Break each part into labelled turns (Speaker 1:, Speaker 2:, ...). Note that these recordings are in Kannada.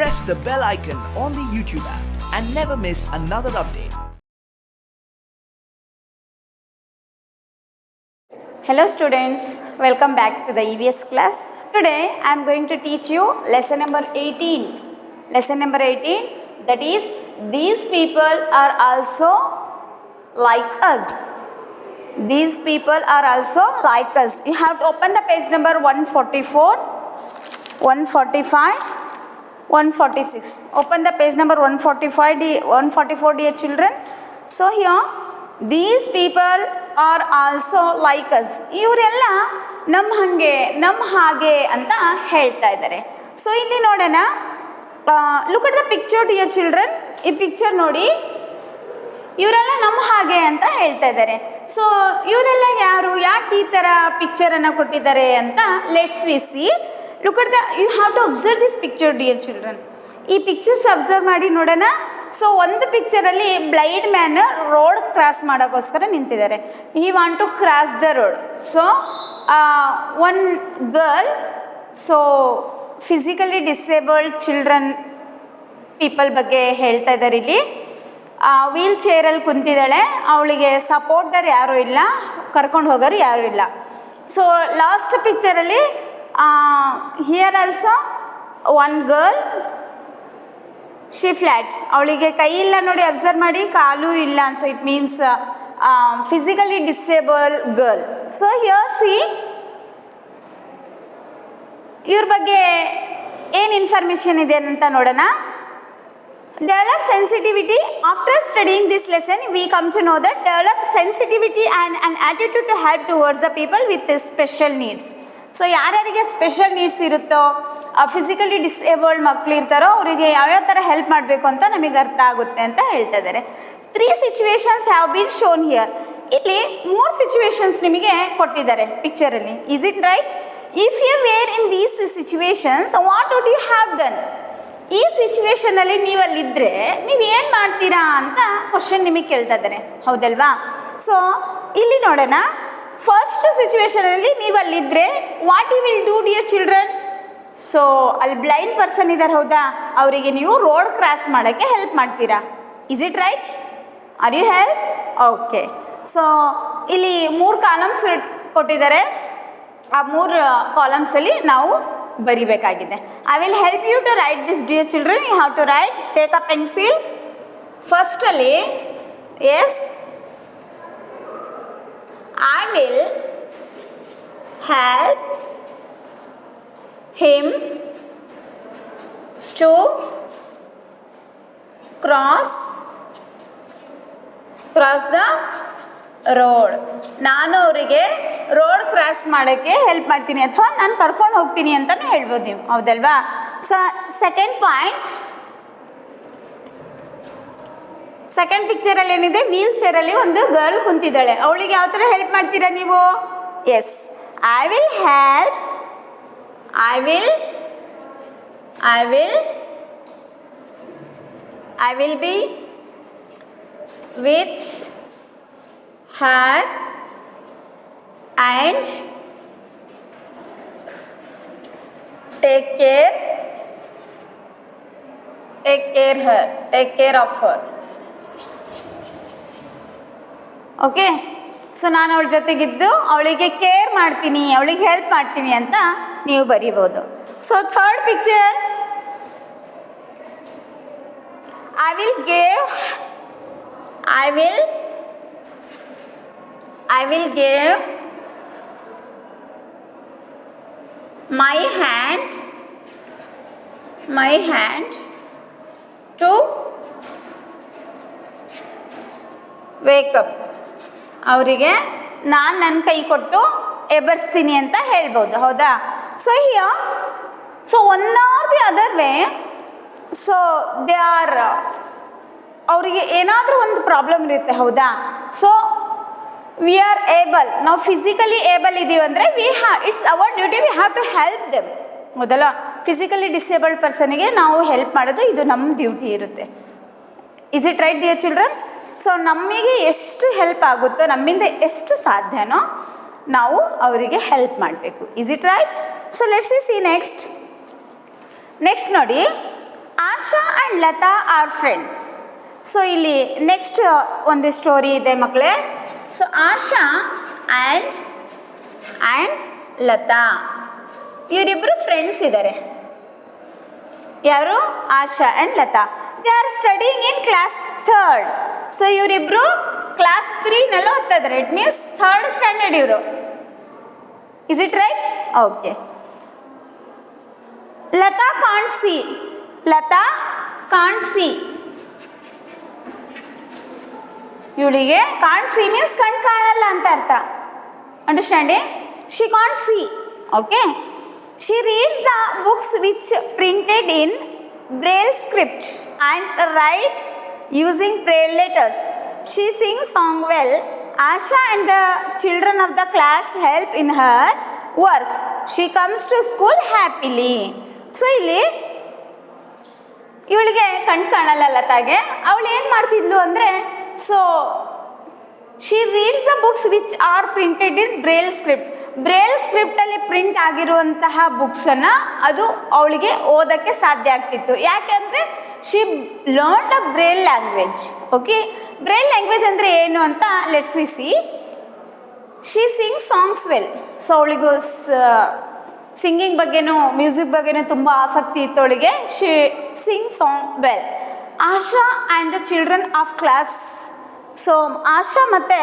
Speaker 1: press the bell icon on the YouTube app and never miss another update.
Speaker 2: Hello students, welcome back to the EVS class. Today I am going to teach you lesson number 18. Lesson number 18, that is, these people are also like us. These people are also like us. You have to open the page number 144, 145, 146. Open the page number 144 dear children. So here, these people are also like us. ಇವರೆಲ್ಲ ನಮ್ಮ ಹಾಗೆ ಅಂತ ಹೇಳ್ತಾ ಇದ್ದಾರೆ. ಸೊ ಇಲ್ಲಿ ನೋಡೋಣ, look at the picture dear children. ಈ ಪಿಕ್ಚರ್ ನೋಡಿ, ಇವರೆಲ್ಲ ನಮ್ಮ ಹಾಗೆ ಅಂತ ಹೇಳ್ತಾ ಇದ್ದಾರೆ. ಸೊ ಇವರೆಲ್ಲ ಯಾರು, ಯಾಕೆ ಈ ಥರ ಪಿಕ್ಚರನ್ನು ಕೊಟ್ಟಿದ್ದಾರೆ ಅಂತ let's we see. Look at the, you have to observe this picture dear children. ಈ ಪಿಕ್ಚರ್ಸ್ ಅಬ್ಸರ್ವ್ ಮಾಡಿ ನೋಡೋಣ. ಸೊ ಒಂದು ಪಿಕ್ಚರಲ್ಲಿ ಬ್ಲೈಂಡ್ ಮ್ಯಾನ್ ರೋಡ್ ಕ್ರಾಸ್ ಮಾಡೋಕ್ಕೋಸ್ಕರ ನಿಂತಿದ್ದಾರೆ. He want to cross the road. So one girl, so physically disabled children people ಬಗ್ಗೆ ಹೇಳ್ತಾ ಇದ್ದಾರೆ. ಇಲ್ಲಿ ವೀಲ್ ಚೇರಲ್ಲಿ ಕುಂತಿದ್ದಾಳೆ, ಅವಳಿಗೆ ಸಪೋರ್ಟರ್ ಯಾರೂ ಇಲ್ಲ, ಕರ್ಕೊಂಡು ಹೋಗೋರು ಯಾರೂ ಇಲ್ಲ. ಸೊ ಲಾಸ್ಟ್ ಪಿಕ್ಚರಲ್ಲಿ here also one girl, she flat, ಅವಳಿಗೆ ಕೈ ಇಲ್ಲ ನೋಡಿ, ಅಬ್ಸರ್ವ್ ಮಾಡಿ, ಕಾಲು ಇಲ್ಲ. So it means physically disable girl. So here see, ಇವ್ರ ಬಗ್ಗೆ ಏನು ಇನ್ಫಾರ್ಮೇಷನ್ ಇದೆ ಅಂತ ನೋಡೋಣ. Develop sensitivity. After studying this lesson, we come to know that develop sensitivity and an attitude to help towards the people with special needs. So ಯಾರ್ಯಾರಿಗೆ ಸ್ಪೆಷಲ್ ನೀಡ್ಸ್ ಇರುತ್ತೋ, ಫಿಸಿಕಲಿ ಡಿಸೇಬಲ್ಡ್ ಮಕ್ಕಳು ಇರ್ತಾರೋ, ಅವರಿಗೆ ಯಾವ್ಯಾವ ಥರ ಹೆಲ್ಪ್ ಮಾಡಬೇಕು ಅಂತ ನಮಗೆ ಅರ್ಥ ಆಗುತ್ತೆ ಅಂತ ಹೇಳ್ತಾ ಇದ್ದಾರೆ. 3 situations have been shown here. ಇಲ್ಲಿ 3 ಸಿಚುವೇಶನ್ಸ್ ನಿಮಗೆ ಕೊಟ್ಟಿದ್ದಾರೆ ಪಿಕ್ಚರಲ್ಲಿ. Is it right? If you were in these situations, what would you have done? ಈ ಸಿಚುವೇಶನಲ್ಲಿ ನೀವಲ್ಲಿದ್ದರೆ ನೀವು ಏನು ಮಾಡ್ತೀರಾ ಅಂತ ಕ್ವಶನ್ ನಿಮಗೆ ಕೇಳ್ತಾ ಇದ್ದಾರೆ, ಹೌದಲ್ವಾ? ಸೊ ಇಲ್ಲಿ ನೋಡೋಣ. ಫಸ್ಟ್ ಸಿಚುವೇಶನಲ್ಲಿ ನೀವಲ್ಲಿದ್ದರೆ what you will do dear children? So ಅಲ್ಲಿ ಬ್ಲೈಂಡ್ ಪರ್ಸನ್ ಇದ್ದಾರೆ, ಹೌದಾ? ಅವರಿಗೆ ನೀವು ರೋಡ್ ಕ್ರಾಸ್ ಮಾಡೋಕ್ಕೆ ಹೆಲ್ಪ್ ಮಾಡ್ತೀರಾ. Is it right? Are you help? Okay. So ಇಲ್ಲಿ 3 ಕಾಲಮ್ಸ್ ಕೊಟ್ಟಿದ್ದಾರೆ. ಆ 3 ಕಾಲಮ್ಸಲ್ಲಿ ನಾವು ಬರಿಬೇಕಾಗಿದೆ. I will help you to write this dear children. You have to write. Take a pencil. ಫಸ್ಟಲ್ಲಿ, yes, I will help him to cross the road. ನಾನು ಅವರಿಗೆ ರೋಡ್ ಕ್ರಾಸ್ ಮಾಡೋಕ್ಕೆ ಹೆಲ್ಪ್ ಮಾಡ್ತೀನಿ, ಅಥವಾ ನಾನು ಕರ್ಕೊಂಡು ಹೋಗ್ತೀನಿ ಅಂತಲೂ ಹೇಳ್ಬೋದು ನೀವು, ಹೌದಲ್ವಾ? ಸೊ ಸೆಕೆಂಡ್ ಪಾಯಿಂಟ್, ಸೆಕೆಂಡ್ ಪಿಕ್ಚರಲ್ಲಿ ಏನಿದೆ, ವೀಲ್ ಚೇರಲ್ಲಿ ಒಂದು ಗರ್ಲ್ ಕುಂತಿದ್ದಾಳೆ, ಅವಳಿಗೆ ಯಾವ ಥರ ಹೆಲ್ಪ್ ಮಾಡ್ತೀರಾ ನೀವು? Yes, I will help, I will be with her and take care of her. Okay. So ನಾನು ಅವಳ ಜೊತೆಗಿದ್ದು ಅವಳಿಗೆ ಕೇರ್ ಮಾಡ್ತೀನಿ, ಅವಳಿಗೆ ಹೆಲ್ಪ್ ಮಾಡ್ತೀನಿ ಅಂತ ನೀವು ಬರೀಬೋದು. So third picture, I will give my hand to wake up. ಅವರಿಗೆ ನಾನು ನನ್ನ ಕೈ ಕೊಟ್ಟು ಎಬ್ಬರಿಸ್ತೀನಿ ಅಂತ ಹೇಳ್ಬೋದು, ಹೌದಾ? So here, so one or the other way, so they are, ಅವರಿಗೆ ಏನಾದರೂ ಒಂದು ಪ್ರಾಬ್ಲಮ್ ಇರುತ್ತೆ, ಹೌದಾ? ಸೊ ವಿ ಆರ್ ಏಬಲ್, ನಾವು ಫಿಸಿಕಲಿ ಏಬಲ್ ಇದ್ದೀವಿ ಅಂದರೆ it's our duty, we have to help them, ಹೌದಲ್ಲ? ಫಿಸಿಕಲಿ ಡಿಸೇಬಲ್ಡ್ ಪರ್ಸನಿಗೆ ನಾವು ಹೆಲ್ಪ್ ಮಾಡೋದು ಇದು ನಮ್ಮ ಡ್ಯೂಟಿ ಇರುತ್ತೆ. Is it right dear children? So ನಮಗೆ ಎಷ್ಟು ಹೆಲ್ಪ್ ಆಗುತ್ತೋ, ನಮ್ಮಿಂದ ಎಷ್ಟು ಸಾಧ್ಯನೋ ನಾವು ಅವರಿಗೆ ಹೆಲ್ಪ್ ಮಾಡಬೇಕು. Is it right? So let's see next ನೋಡಿ, Asha and Latha are friends. So ಇಲ್ಲಿ ನೆಕ್ಸ್ಟ್ ಒಂದು ಸ್ಟೋರಿ ಇದೆ ಮಕ್ಕಳೇ. ಸೊ ಆಶಾ ಆ್ಯಂಡ್ ಲತಾ ಇವರಿಬ್ಬರು ಫ್ರೆಂಡ್ಸ್ ಇದ್ದಾರೆ. ಯಾರು? Asha and Latha. They are studying in class 3rd. So ಇವರಿಬ್ಬರು ಕ್ಲಾಸ್ 3 ಓದ್ತಾ ಇದ್ದಾರೆ. ಇಟ್ ಮೀನ್ಸ್ 3rd ಸ್ಟ್ಯಾಂಡರ್ಡ್ ಇವರು. Is it right? Okay. Latha can't see. Latha can't see. ಇವಳಿಗೆ ಕಾಂಟ್ ಸಿ ಮೀನ್ಸ್ ಕಣ್ ಕಾಣಲ್ಲ ಅಂತ ಅರ್ಥ. Understanding? She can't see. Okay. She reads the books which printed in Braille script and writes using Braille letters. She sings song well. Asha and the children of the class help in her works. She comes to school happily. So ಇಲ್ಲಿ ಇವಳಿಗೆ ಕಣ್ ಕಾಣಲ್ಲ ಲತಾಗೆ. ಅವಳು ಏನು ಮಾಡ್ತಿದ್ಲು ಅಂದರೆ, so she reads the books which are printed in Braille script. Braille ಸ್ಕ್ರಿಪ್ಟಲ್ಲಿ ಪ್ರಿಂಟ್ ಆಗಿರುವಂತಹ ಬುಕ್ಸನ್ನು ಅದು ಅವಳಿಗೆ ಓದೋಕ್ಕೆ ಸಾಧ್ಯ ಆಗ್ತಿತ್ತು. ಯಾಕೆಂದರೆ she learn a Braille language. Okay. Braille language ಅಂದರೆ ಏನು ಅಂತ let's we see. She sing songs well. So ಅವಳಿಗೂ ಸಿಂಗಿಂಗ್ ಬಗ್ಗೆನೂ ಮ್ಯೂಸಿಕ್ ಬಗ್ಗೆನೂ ತುಂಬ ಆಸಕ್ತಿ ಇತ್ತು ಅವಳಿಗೆ. She sing song well. Asha and the children of class. So Asha ಮತ್ತು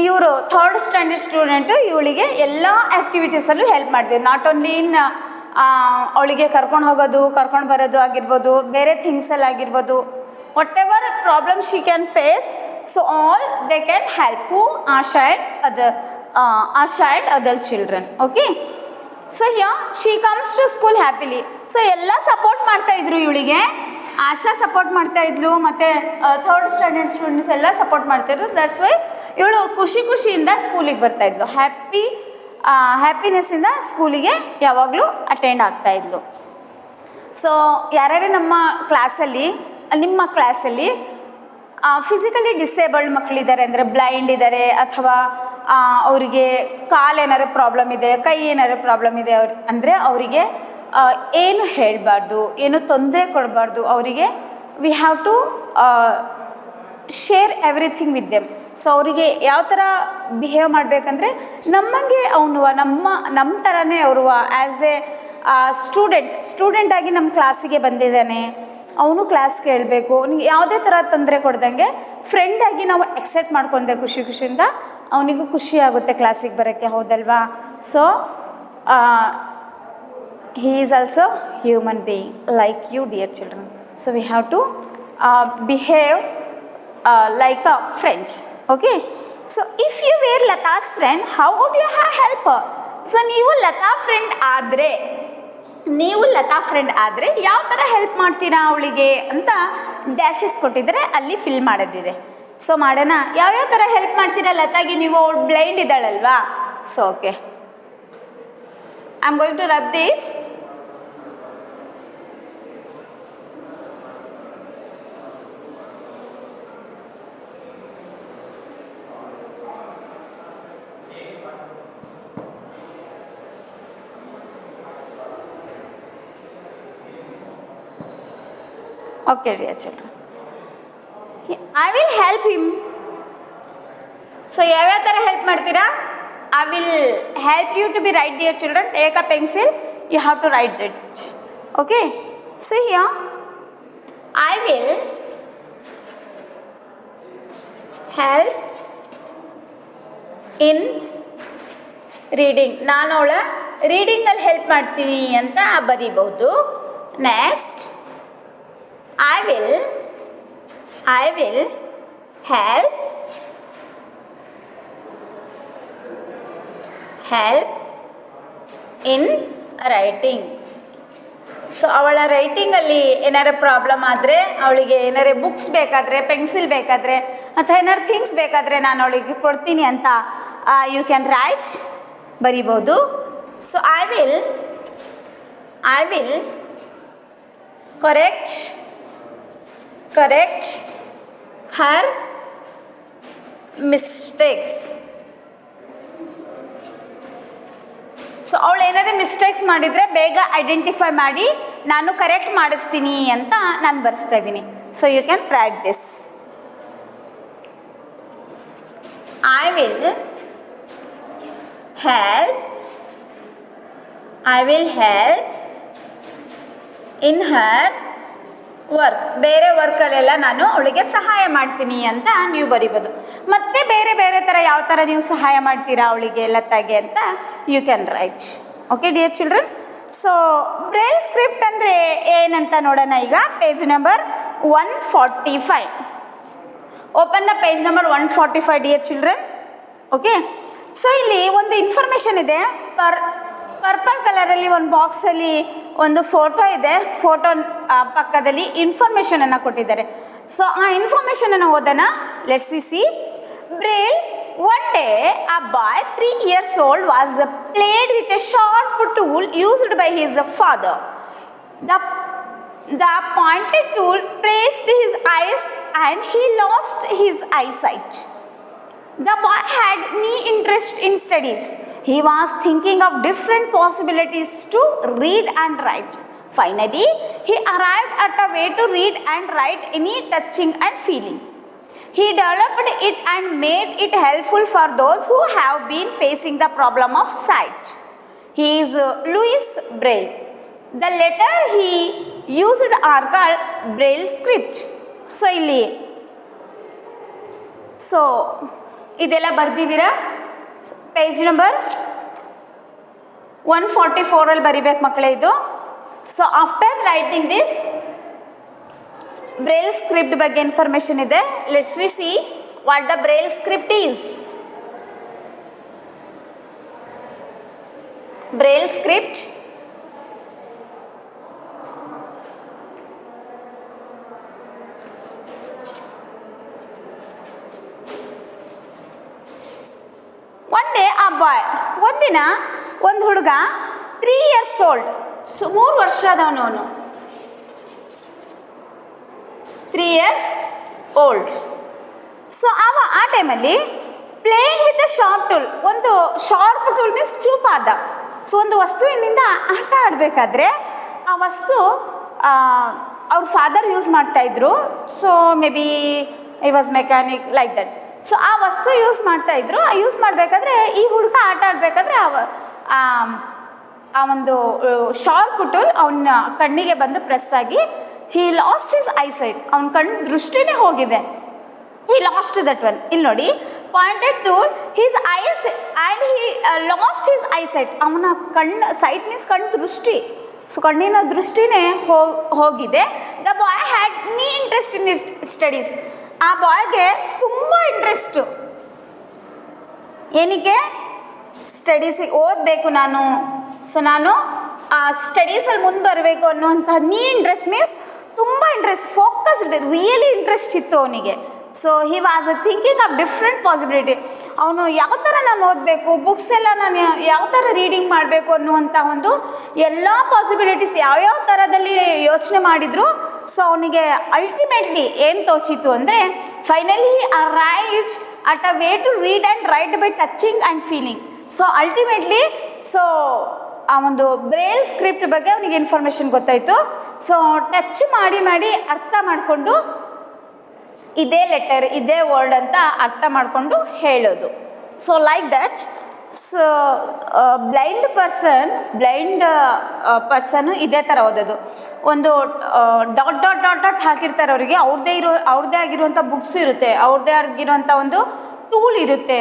Speaker 2: ಇವರು 3rd ಸ್ಟ್ಯಾಂಡರ್ಡ್ ಸ್ಟೂಡೆಂಟು ಇವಳಿಗೆ ಎಲ್ಲ ಆ್ಯಕ್ಟಿವಿಟೀಸಲ್ಲೂ ಹೆಲ್ಪ್ ಮಾಡ್ತೀವಿ. ನಾಟ್ ಓನ್ಲಿ ಇನ್ ಅವಳಿಗೆ ಕರ್ಕೊಂಡು ಹೋಗೋದು, ಕರ್ಕೊಂಡು ಬರೋದು ಆಗಿರ್ಬೋದು, ಬೇರೆ ಥಿಂಗ್ಸಲ್ಲಿ ಆಗಿರ್ಬೋದು, whatever problem she can face, so all they can help. Who? Asha and other children. Okay. So she comes to school happily. So ಎಲ್ಲ ಸಪೋರ್ಟ್ ಮಾಡ್ತಾಯಿದ್ರು ಇವಳಿಗೆ. ಆಶಾ ಸಪೋರ್ಟ್ ಮಾಡ್ತಾಯಿದ್ಲು, ಮತ್ತು 3rd ಸ್ಟ್ಯಾಂಡರ್ಡ್ ಸ್ಟೂಡೆಂಟ್ಸ್ ಎಲ್ಲ ಸಪೋರ್ಟ್ ಮಾಡ್ತಾಯಿದ್ರು. ದಟ್ಸ್ ವೈ ಇವಳು ಖುಷಿಯಿಂದ ಸ್ಕೂಲಿಗೆ ಬರ್ತಾಯಿದ್ಲು. ಹ್ಯಾಪಿನೆಸ್ಸಿಂದ ಸ್ಕೂಲಿಗೆ ಯಾವಾಗಲೂ ಅಟೆಂಡ್ ಆಗ್ತಾಯಿದ್ಲು. ಸೊ ಯಾರ್ಯಾರು ನಿಮ್ಮ ಕ್ಲಾಸಲ್ಲಿ ಫಿಸಿಕಲಿ ಡಿಸೇಬಲ್ಡ್ ಮಕ್ಕಳಿದ್ದಾರೆ ಅಂದರೆ ಬ್ಲೈಂಡ್ ಇದ್ದಾರೆ, ಅಥವಾ ಅವರಿಗೆ ಕಾಲು ಏನಾದ್ರು ಪ್ರಾಬ್ಲಮ್ ಇದೆ, ಕೈ ಏನಾದ್ರು ಪ್ರಾಬ್ಲಮ್ ಇದೆ ಅಂದರೆ ಅವರಿಗೆ ಏನು ಹೇಳಬಾರ್ದು, ಏನು ತೊಂದರೆ ಕೊಡಬಾರ್ದು. ಅವರಿಗೆ we have to share everything with them. So ಅವರಿಗೆ ಯಾವ ಥರ ಬಿಹೇವ್ ಮಾಡಬೇಕಂದ್ರೆ ನಮ್ಮಂಗೆ ಅವನು ನಮ್ಮ ಥರನೇ ಅವರು ಆ್ಯಸ್ ಎ ಸ್ಟೂಡೆಂಟಾಗಿ ನಮ್ಮ ಕ್ಲಾಸಿಗೆ ಬಂದಿದ್ದಾನೆ, ಅವನು ಕ್ಲಾಸ್ ಕೇಳಬೇಕು. ಯಾವುದೇ ಥರ ತೊಂದರೆ ಕೊಡ್ದಂಗೆ ಫ್ರೆಂಡಾಗಿ ನಾವು ಎಕ್ಸೆಪ್ಟ್ ಮಾಡ್ಕೊಂಡೆ ಖುಷಿಯಿಂದ ಅವನಿಗೂ ಖುಷಿ ಆಗುತ್ತೆ ಕ್ಲಾಸಿಗೆ ಬರೋಕ್ಕೆ. ಹೌದಲ್ವಾ? So he is also human being like you, dear children. So we have to behave like a friend. Okay. So if you were Lata's friend, how would you help her? So ನೀವು ಲತಾ ಫ್ರೆಂಡ್ ಆದರೆ ಯಾವ ಥರ ಹೆಲ್ಪ್ ಮಾಡ್ತೀರಾ ಅವಳಿಗೆ ಅಂತ ಡ್ಯಾಶಸ್ ಕೊಟ್ಟಿದ್ರೆ ಅಲ್ಲಿ ಫಿಲ್ ಮಾಡೋದಿದೆ. ಸೊ ಮಾಡೋಣ. ಯಾವ್ಯಾವ ಥರ ಹೆಲ್ಪ್ ಮಾಡ್ತೀರಾ ಲತಾಗೆ ನೀವು? ಅವಳು ಬ್ಲೈಂಡ್ ಇದ್ದಾಳಲ್ವಾ? So okay, I am going to rub this. Okay, dear children. I will help him. So, ಯಾವ ಥರ ಹೆಲ್ಪ್ ಮಾಡ್ತೀರಾ? I will help you to be right, dear children. Take a pencil. You have to write it. Okay. So here, I will help in reading. ನಾನು ಅವಳ ರೀಡಿಂಗಲ್ಲಿ ಹೆಲ್ಪ್ ಮಾಡ್ತೀನಿ ಅಂತ ಬರೀಬಹುದು. Next, I will help in writing. So ಅವಳ ರೈಟಿಂಗಲ್ಲಿ ಏನಾರು ಪ್ರಾಬ್ಲಮ್ ಆದರೆ, ಅವಳಿಗೆ ಏನಾರು ಬುಕ್ಸ್ ಬೇಕಾದರೆ, ಪೆನ್ಸಿಲ್ ಬೇಕಾದರೆ, ಅಥವಾ ಏನಾರು ಥಿಂಗ್ಸ್ ಬೇಕಾದರೆ ನಾನು ಅವಳಿಗೆ ಕೊಡ್ತೀನಿ ಅಂತ ಯು ಕ್ಯಾನ್ ರೈಟ್ ಬರಿಬೋದು. So I will correct her mistakes. So ಅವಳು ಏನಾದರೂ ಮಿಸ್ಟೇಕ್ಸ್ ಮಾಡಿದರೆ ಬೇಗ ಐಡೆಂಟಿಫೈ ಮಾಡಿ ನಾನು ಕರೆಕ್ಟ್ ಮಾಡಿಸ್ತೀನಿ ಅಂತ ನಾನು ಬರೆಸ್ತಾ ಇದ್ದೀನಿ. So you can write this. I will help in her work. ಬೇರೆ ವರ್ಕಲ್ಲೆಲ್ಲ ನಾನು ಅವಳಿಗೆ ಸಹಾಯ ಮಾಡ್ತೀನಿ ಅಂತ ನೀವು ಬರಿಬೋದು. ಮತ್ತೆ ಬೇರೆ ಬೇರೆ ಥರ ಯಾವ ಥರ ನೀವು ಸಹಾಯ ಮಾಡ್ತೀರಾ ಅವಳಿಗೆ ಲತಾಗೆ ಅಂತ you can write. Okay dear children. So braille script ಅಂದರೆ ಏನಂತ ನೋಡೋಣ ಈಗ. Page number 145. Open the page number 145 dear children. Okay. So ಇಲ್ಲಿ ಒಂದು ಇನ್ಫಾರ್ಮೇಷನ್ ಇದೆ. ಪರ್ಪಲ್ ಕಲರಲ್ಲಿ ಒಂದು ಬಾಕ್ಸಲ್ಲಿ ಒಂದು ಫೋಟೋ ಇದೆ. ಫೋಟೋ ಪಕ್ಕದಲ್ಲಿ ಇನ್ಫಾರ್ಮೇಷನನ್ನು ಕೊಟ್ಟಿದ್ದಾರೆ. ಸೊ ಆ ಇನ್ಫಾರ್ಮೇಷನನ್ನು ಓದೋಣ. Let's we C. Braille. One day, a boy 3 years old was played with a sharp tool used by his father. The pointed tool grazed his eyes and he lost his eyesight. The boy had no interest in studies. He was thinking of different possibilities to read and write. Finally, he arrived at a way to read and write any touching and feeling. He developed it and made it helpful for those who have been facing the problem of sight. He is Louis Braille. The letter he used are called Braille script. So ಇಲ್ಲಿ ಇದೆಲ್ಲ ಬರ್ದಿದ್ದೀರಾ? ಪೇಜ್ ನಂಬರ್ 144 ಬರಿಬೇಕು ಮಕ್ಕಳೇ ಇದು. So after writing this Braille script ಬಗ್ಗೆ ಇನ್ಫಾರ್ಮೇಷನ್ ಇದೆ. Let's we see what the Braille script is. Braille script one day ಆ ಬಾಯ್, ಒಂದಿನ ಒಂದು ಹುಡುಗ 3 years old, 3 ವರ್ಷದವನು ಅವನು, 3 years old. ಸೊ ಆ ಟೈಮಲ್ಲಿ playing with A sharp tool, ಒಂದು ಶಾರ್ಪ್ ಟೂಲ್ ಮೀನ್ಸ್ ಚೂಪಾದ. ಸೊ ಒಂದು ವಸ್ತುವಿನಿಂದ ಆಟ ಆಡಬೇಕಾದ್ರೆ ಆ ವಸ್ತು ಅವ್ರ ಫಾದರ್ ಯೂಸ್ ಮಾಡ್ತಾಯಿದ್ರು. So may be I was mechanic like that. So ಆ ವಸ್ತು ಯೂಸ್ ಮಾಡ್ತಾಯಿದ್ರು. ಆ ಯೂಸ್ ಮಾಡಬೇಕಾದ್ರೆ ಈ ಹುಡುಗ ಆಟ ಆಡಬೇಕಾದ್ರೆ ಆ ಒಂದು ಶಾರ್ಪ್ ಟೂಲ್ ಅವನ ಕಣ್ಣಿಗೆ ಬಂದು ಪ್ರೆಸ್ ಆಗಿ ಹಿ ಲಾಸ್ಟ್ ಹಿಸ್ ಐಸೈಟ್, ಅವನ ಕಣ್ಣು ದೃಷ್ಟಿನೇ ಹೋಗಿದೆ. He lost that one. ಇಲ್ಲಿ ನೋಡಿ, pointed tool his ice and he lost his eyesight. ಅವನ ಕಣ್ಣು, ಸೈಟ್ ಮೀನ್ಸ್ ಕಣ್ಣು ದೃಷ್ಟಿ, ಸೊ ಕಣ್ಣಿನ ದೃಷ್ಟಿನೇ ಹೋಗಿದೆ. ದ ಬಾಯ್ ಹ್ಯಾಡ್ ನೀ ಇಂಟ್ರೆಸ್ಟ್ ಇನ್ ಸ್ಟಡೀಸ್. ಆ ಬಾಯ್ಗೆ ತುಂಬ ಇಂಟ್ರೆಸ್ಟು. ಏನಕ್ಕೆ? ಸ್ಟಡೀಸಿಗೆ ಓದಬೇಕು ನಾನು, ಸೊ ನಾನು ಆ ಸ್ಟಡೀಸಲ್ಲಿ ಮುಂದೆ ಬರಬೇಕು ಅನ್ನುವಂಥ ನೀ ಇಂಟ್ರೆಸ್ಟ್ ಮೀನ್ಸ್ ತುಂಬ ಇಂಟ್ರೆಸ್ಟ್, ಫೋಕಸ್ಡ್, ರಿಯಲಿ ಇಂಟ್ರೆಸ್ಟ್ ಇತ್ತು ಅವನಿಗೆ. So he was thinking of different possibility. ಅವನು ಯಾವ ಥರ ನಾನು ಓದಬೇಕು, ಬುಕ್ಸ್ ಎಲ್ಲ ನಾನು ಯಾವ ಥರ ರೀಡಿಂಗ್ ಮಾಡಬೇಕು ಅನ್ನುವಂಥ ಒಂದು ಎಲ್ಲ ಪಾಸಿಬಿಲಿಟೀಸ್ ಯಾವ್ಯಾವ ಥರದಲ್ಲಿ ಯೋಚನೆ ಮಾಡಿದ್ರು. ಸೊ ಅವನಿಗೆ ಅಲ್ಟಿಮೇಟ್ಲಿ ಏನು ತೋಚಿತು ಅಂದರೆ, finally arrived at a way to read and write by touching and feeling. So ultimately ಆ ಒಂದು ಬ್ರೈಲ್ ಸ್ಕ್ರಿಪ್ಟ್ ಬಗ್ಗೆ ಅವನಿಗೆ ಇನ್ಫಾರ್ಮೇಷನ್ ಗೊತ್ತಾಯಿತು. ಸೊ ಟಚ್ ಮಾಡಿ ಅರ್ಥ ಮಾಡಿಕೊಂಡು ಇದೇ ಲೆಟರ್, ಇದೇ ವರ್ಡ್ ಅಂತ ಅರ್ಥ ಮಾಡಿಕೊಂಡು ಹೇಳೋದು. So like that. So blind person ಇದೇ ಥರ ಓದೋದು. ಒಂದು ಡಾಟ್ ಡಾಟ್ ಡಾಟ್ ಡಾಟ್ ಹಾಕಿರ್ತಾರೆ ಅವರಿಗೆ, ಅವ್ರದ್ದೇ ಆಗಿರುವಂಥ ಬುಕ್ಸ್ ಇರುತ್ತೆ, ಅವ್ರದ್ದೇ ಆಗಿರುವಂಥ ಒಂದು ಟೂಲ್ ಇರುತ್ತೆ,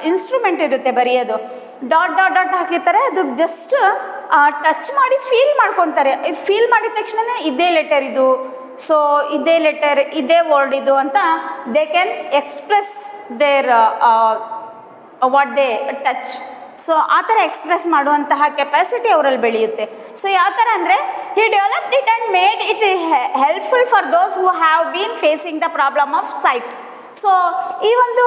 Speaker 2: ಇನ್ಸ್ಟ್ರೂಮೆಂಟ್ ಇರುತ್ತೆ ಬರೆಯೋದು. ಡಾಟ್ ಡಾಟ್ ಡಾಟ್ ಹಾಕಿರ್ತಾರೆ, ಅದು ಜಸ್ಟ್ ಟಚ್ ಮಾಡಿ ಫೀಲ್ ಮಾಡ್ಕೊತಾರೆ. ಫೀಲ್ ಮಾಡಿದ ತಕ್ಷಣ ಇದೇ ಲೆಟರ್ ಇದು, ಸೊ ಇದೇ ಲೆಟರ್, ಇದೇ ವರ್ಡ್ ಇದು ಅಂತ they can express there what they touch. So ಆ ಥರ ಎಕ್ಸ್ಪ್ರೆಸ್ ಮಾಡುವಂತಹ ಕೆಪಾಸಿಟಿ ಅವರಲ್ಲಿ ಬೆಳೆಯುತ್ತೆ. ಸೊ ಯಾವ ಥರ ಅಂದರೆ, he developed it and made it helpful for those who have been facing the problem of sight. So ಈ ಒಂದು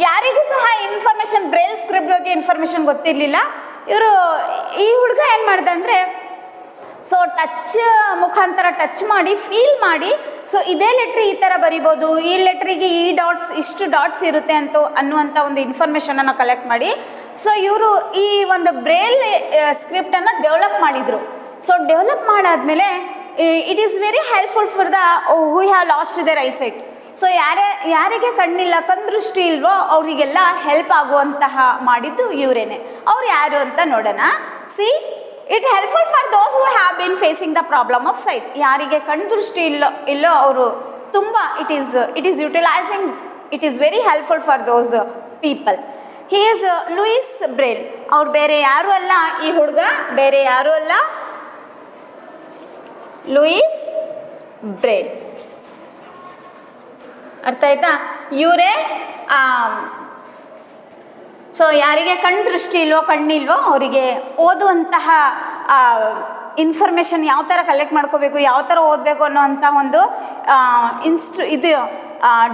Speaker 2: ಯಾರಿಗೂ ಸಹ ಇನ್ಫಾರ್ಮೇಷನ್, ಬ್ರೈಲ್ ಸ್ಕ್ರಿಪ್ಟ್ ಬಗ್ಗೆ ಇನ್ಫಾರ್ಮೇಷನ್ ಗೊತ್ತಿರಲಿಲ್ಲ. ಈ ಹುಡುಗ ಏನು ಮಾಡ್ದೆ ಅಂದರೆ, ಸೊ ಟಚ್ ಮುಖಾಂತರ ಟಚ್ ಮಾಡಿ ಫೀಲ್ ಮಾಡಿ, ಸೊ ಇದೇ ಲೆಟ್ರ್ ಈ ಥರ ಬರಿಬೋದು, ಈ ಲೆಟ್ರಿಗೆ ಈ ಡಾಟ್ಸ್, ಇಷ್ಟು ಡಾಟ್ಸ್ ಇರುತ್ತೆ ಅನ್ನುವಂಥ ಒಂದು ಇನ್ಫಾರ್ಮೇಷನನ್ನು ಕಲೆಕ್ಟ್ ಮಾಡಿ, ಸೊ ಇವರು ಈ ಒಂದು ಬ್ರೈಲ್ ಸ್ಕ್ರಿಪ್ಟನ್ನು ಡೆವಲಪ್ ಮಾಡಿದರು. ಸೊ ಡೆವಲಪ್ ಮಾಡಾದ್ಮೇಲೆ it is very helpful for the who have lost their eyesight. So ಯಾರಿಗೆ ಕಣ್ಣಿಲ್ಲ, ಕಣ್ದೃಷ್ಟಿ ಇಲ್ವೋ ಅವರಿಗೆಲ್ಲ ಹೆಲ್ಪ್ ಆಗುವಂತಹ ಮಾಡಿದ್ದು ಇವರೇನೆ. ಅವ್ರು ಯಾರು ಅಂತ ನೋಡೋಣ. C, it helpful for those who have been facing the problem of site. ಯಾರಿಗೆ ಕಣ್ದೃಷ್ಟಿ ಇಲ್ಲೋ ಅವರು ತುಂಬ it is utilising, it is very helpful for those people. He is Louis Braille. ಅವ್ರು ಬೇರೆ ಯಾರೂ ಅಲ್ಲ, ಈ ಹುಡುಗ ಬೇರೆ ಯಾರೂ ಅಲ್ಲ, ಲೂಯಿಸ್ ಬ್ರೇಲ್. ಅರ್ಥ ಆಯ್ತಾ? ಇವರೇ ಸೊ ಯಾರಿಗೆ ಕಣ್ದೃಷ್ಟಿ ಇಲ್ವೋ, ಕಣ್ಣಿಲ್ವೋ ಅವರಿಗೆ ಓದುವಂತಹ ಇನ್ಫಾರ್ಮೇಷನ್ ಯಾವ ಥರ ಕಲೆಕ್ಟ್ ಮಾಡ್ಕೋಬೇಕು, ಯಾವ ಥರ ಓದಬೇಕು ಅನ್ನೋವಂಥ ಒಂದು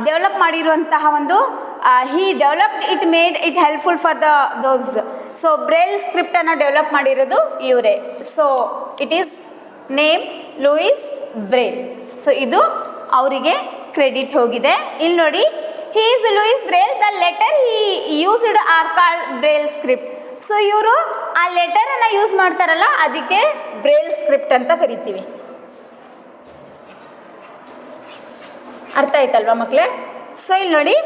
Speaker 2: ಡೆವಲಪ್ ಮಾಡಿರುವಂತಹ ಒಂದು he developed it, made it helpful for those. So Braille ಸ್ಕ್ರಿಪ್ಟನ್ನು ಡೆವಲಪ್ ಮಾಡಿರೋದು ಇವರೇ. So it is name Louis Braille. So ಇದು ಅವರಿಗೆ ಕ್ರೆಡಿಟ್ ಹೋಗಿದೆ. ಇಲ್ಲಿ ನೋಡಿ, he is Louis Braille, the letter he used are called Braille script. So ಇವರು ಆ ಲೆಟರನ್ನು ಯೂಸ್ ಮಾಡ್ತಾರಲ್ಲ, ಅದಕ್ಕೆ ಬ್ರೇಲ್ ಸ್ಕ್ರಿಪ್ಟ್ ಅಂತ ಕರಿತೀವಿ. ಅರ್ಥ ಆಯ್ತಲ್ವಾ ಮಕ್ಕಳೇ? ಸೊ ಇಲ್ಲಿ ನೋಡಿ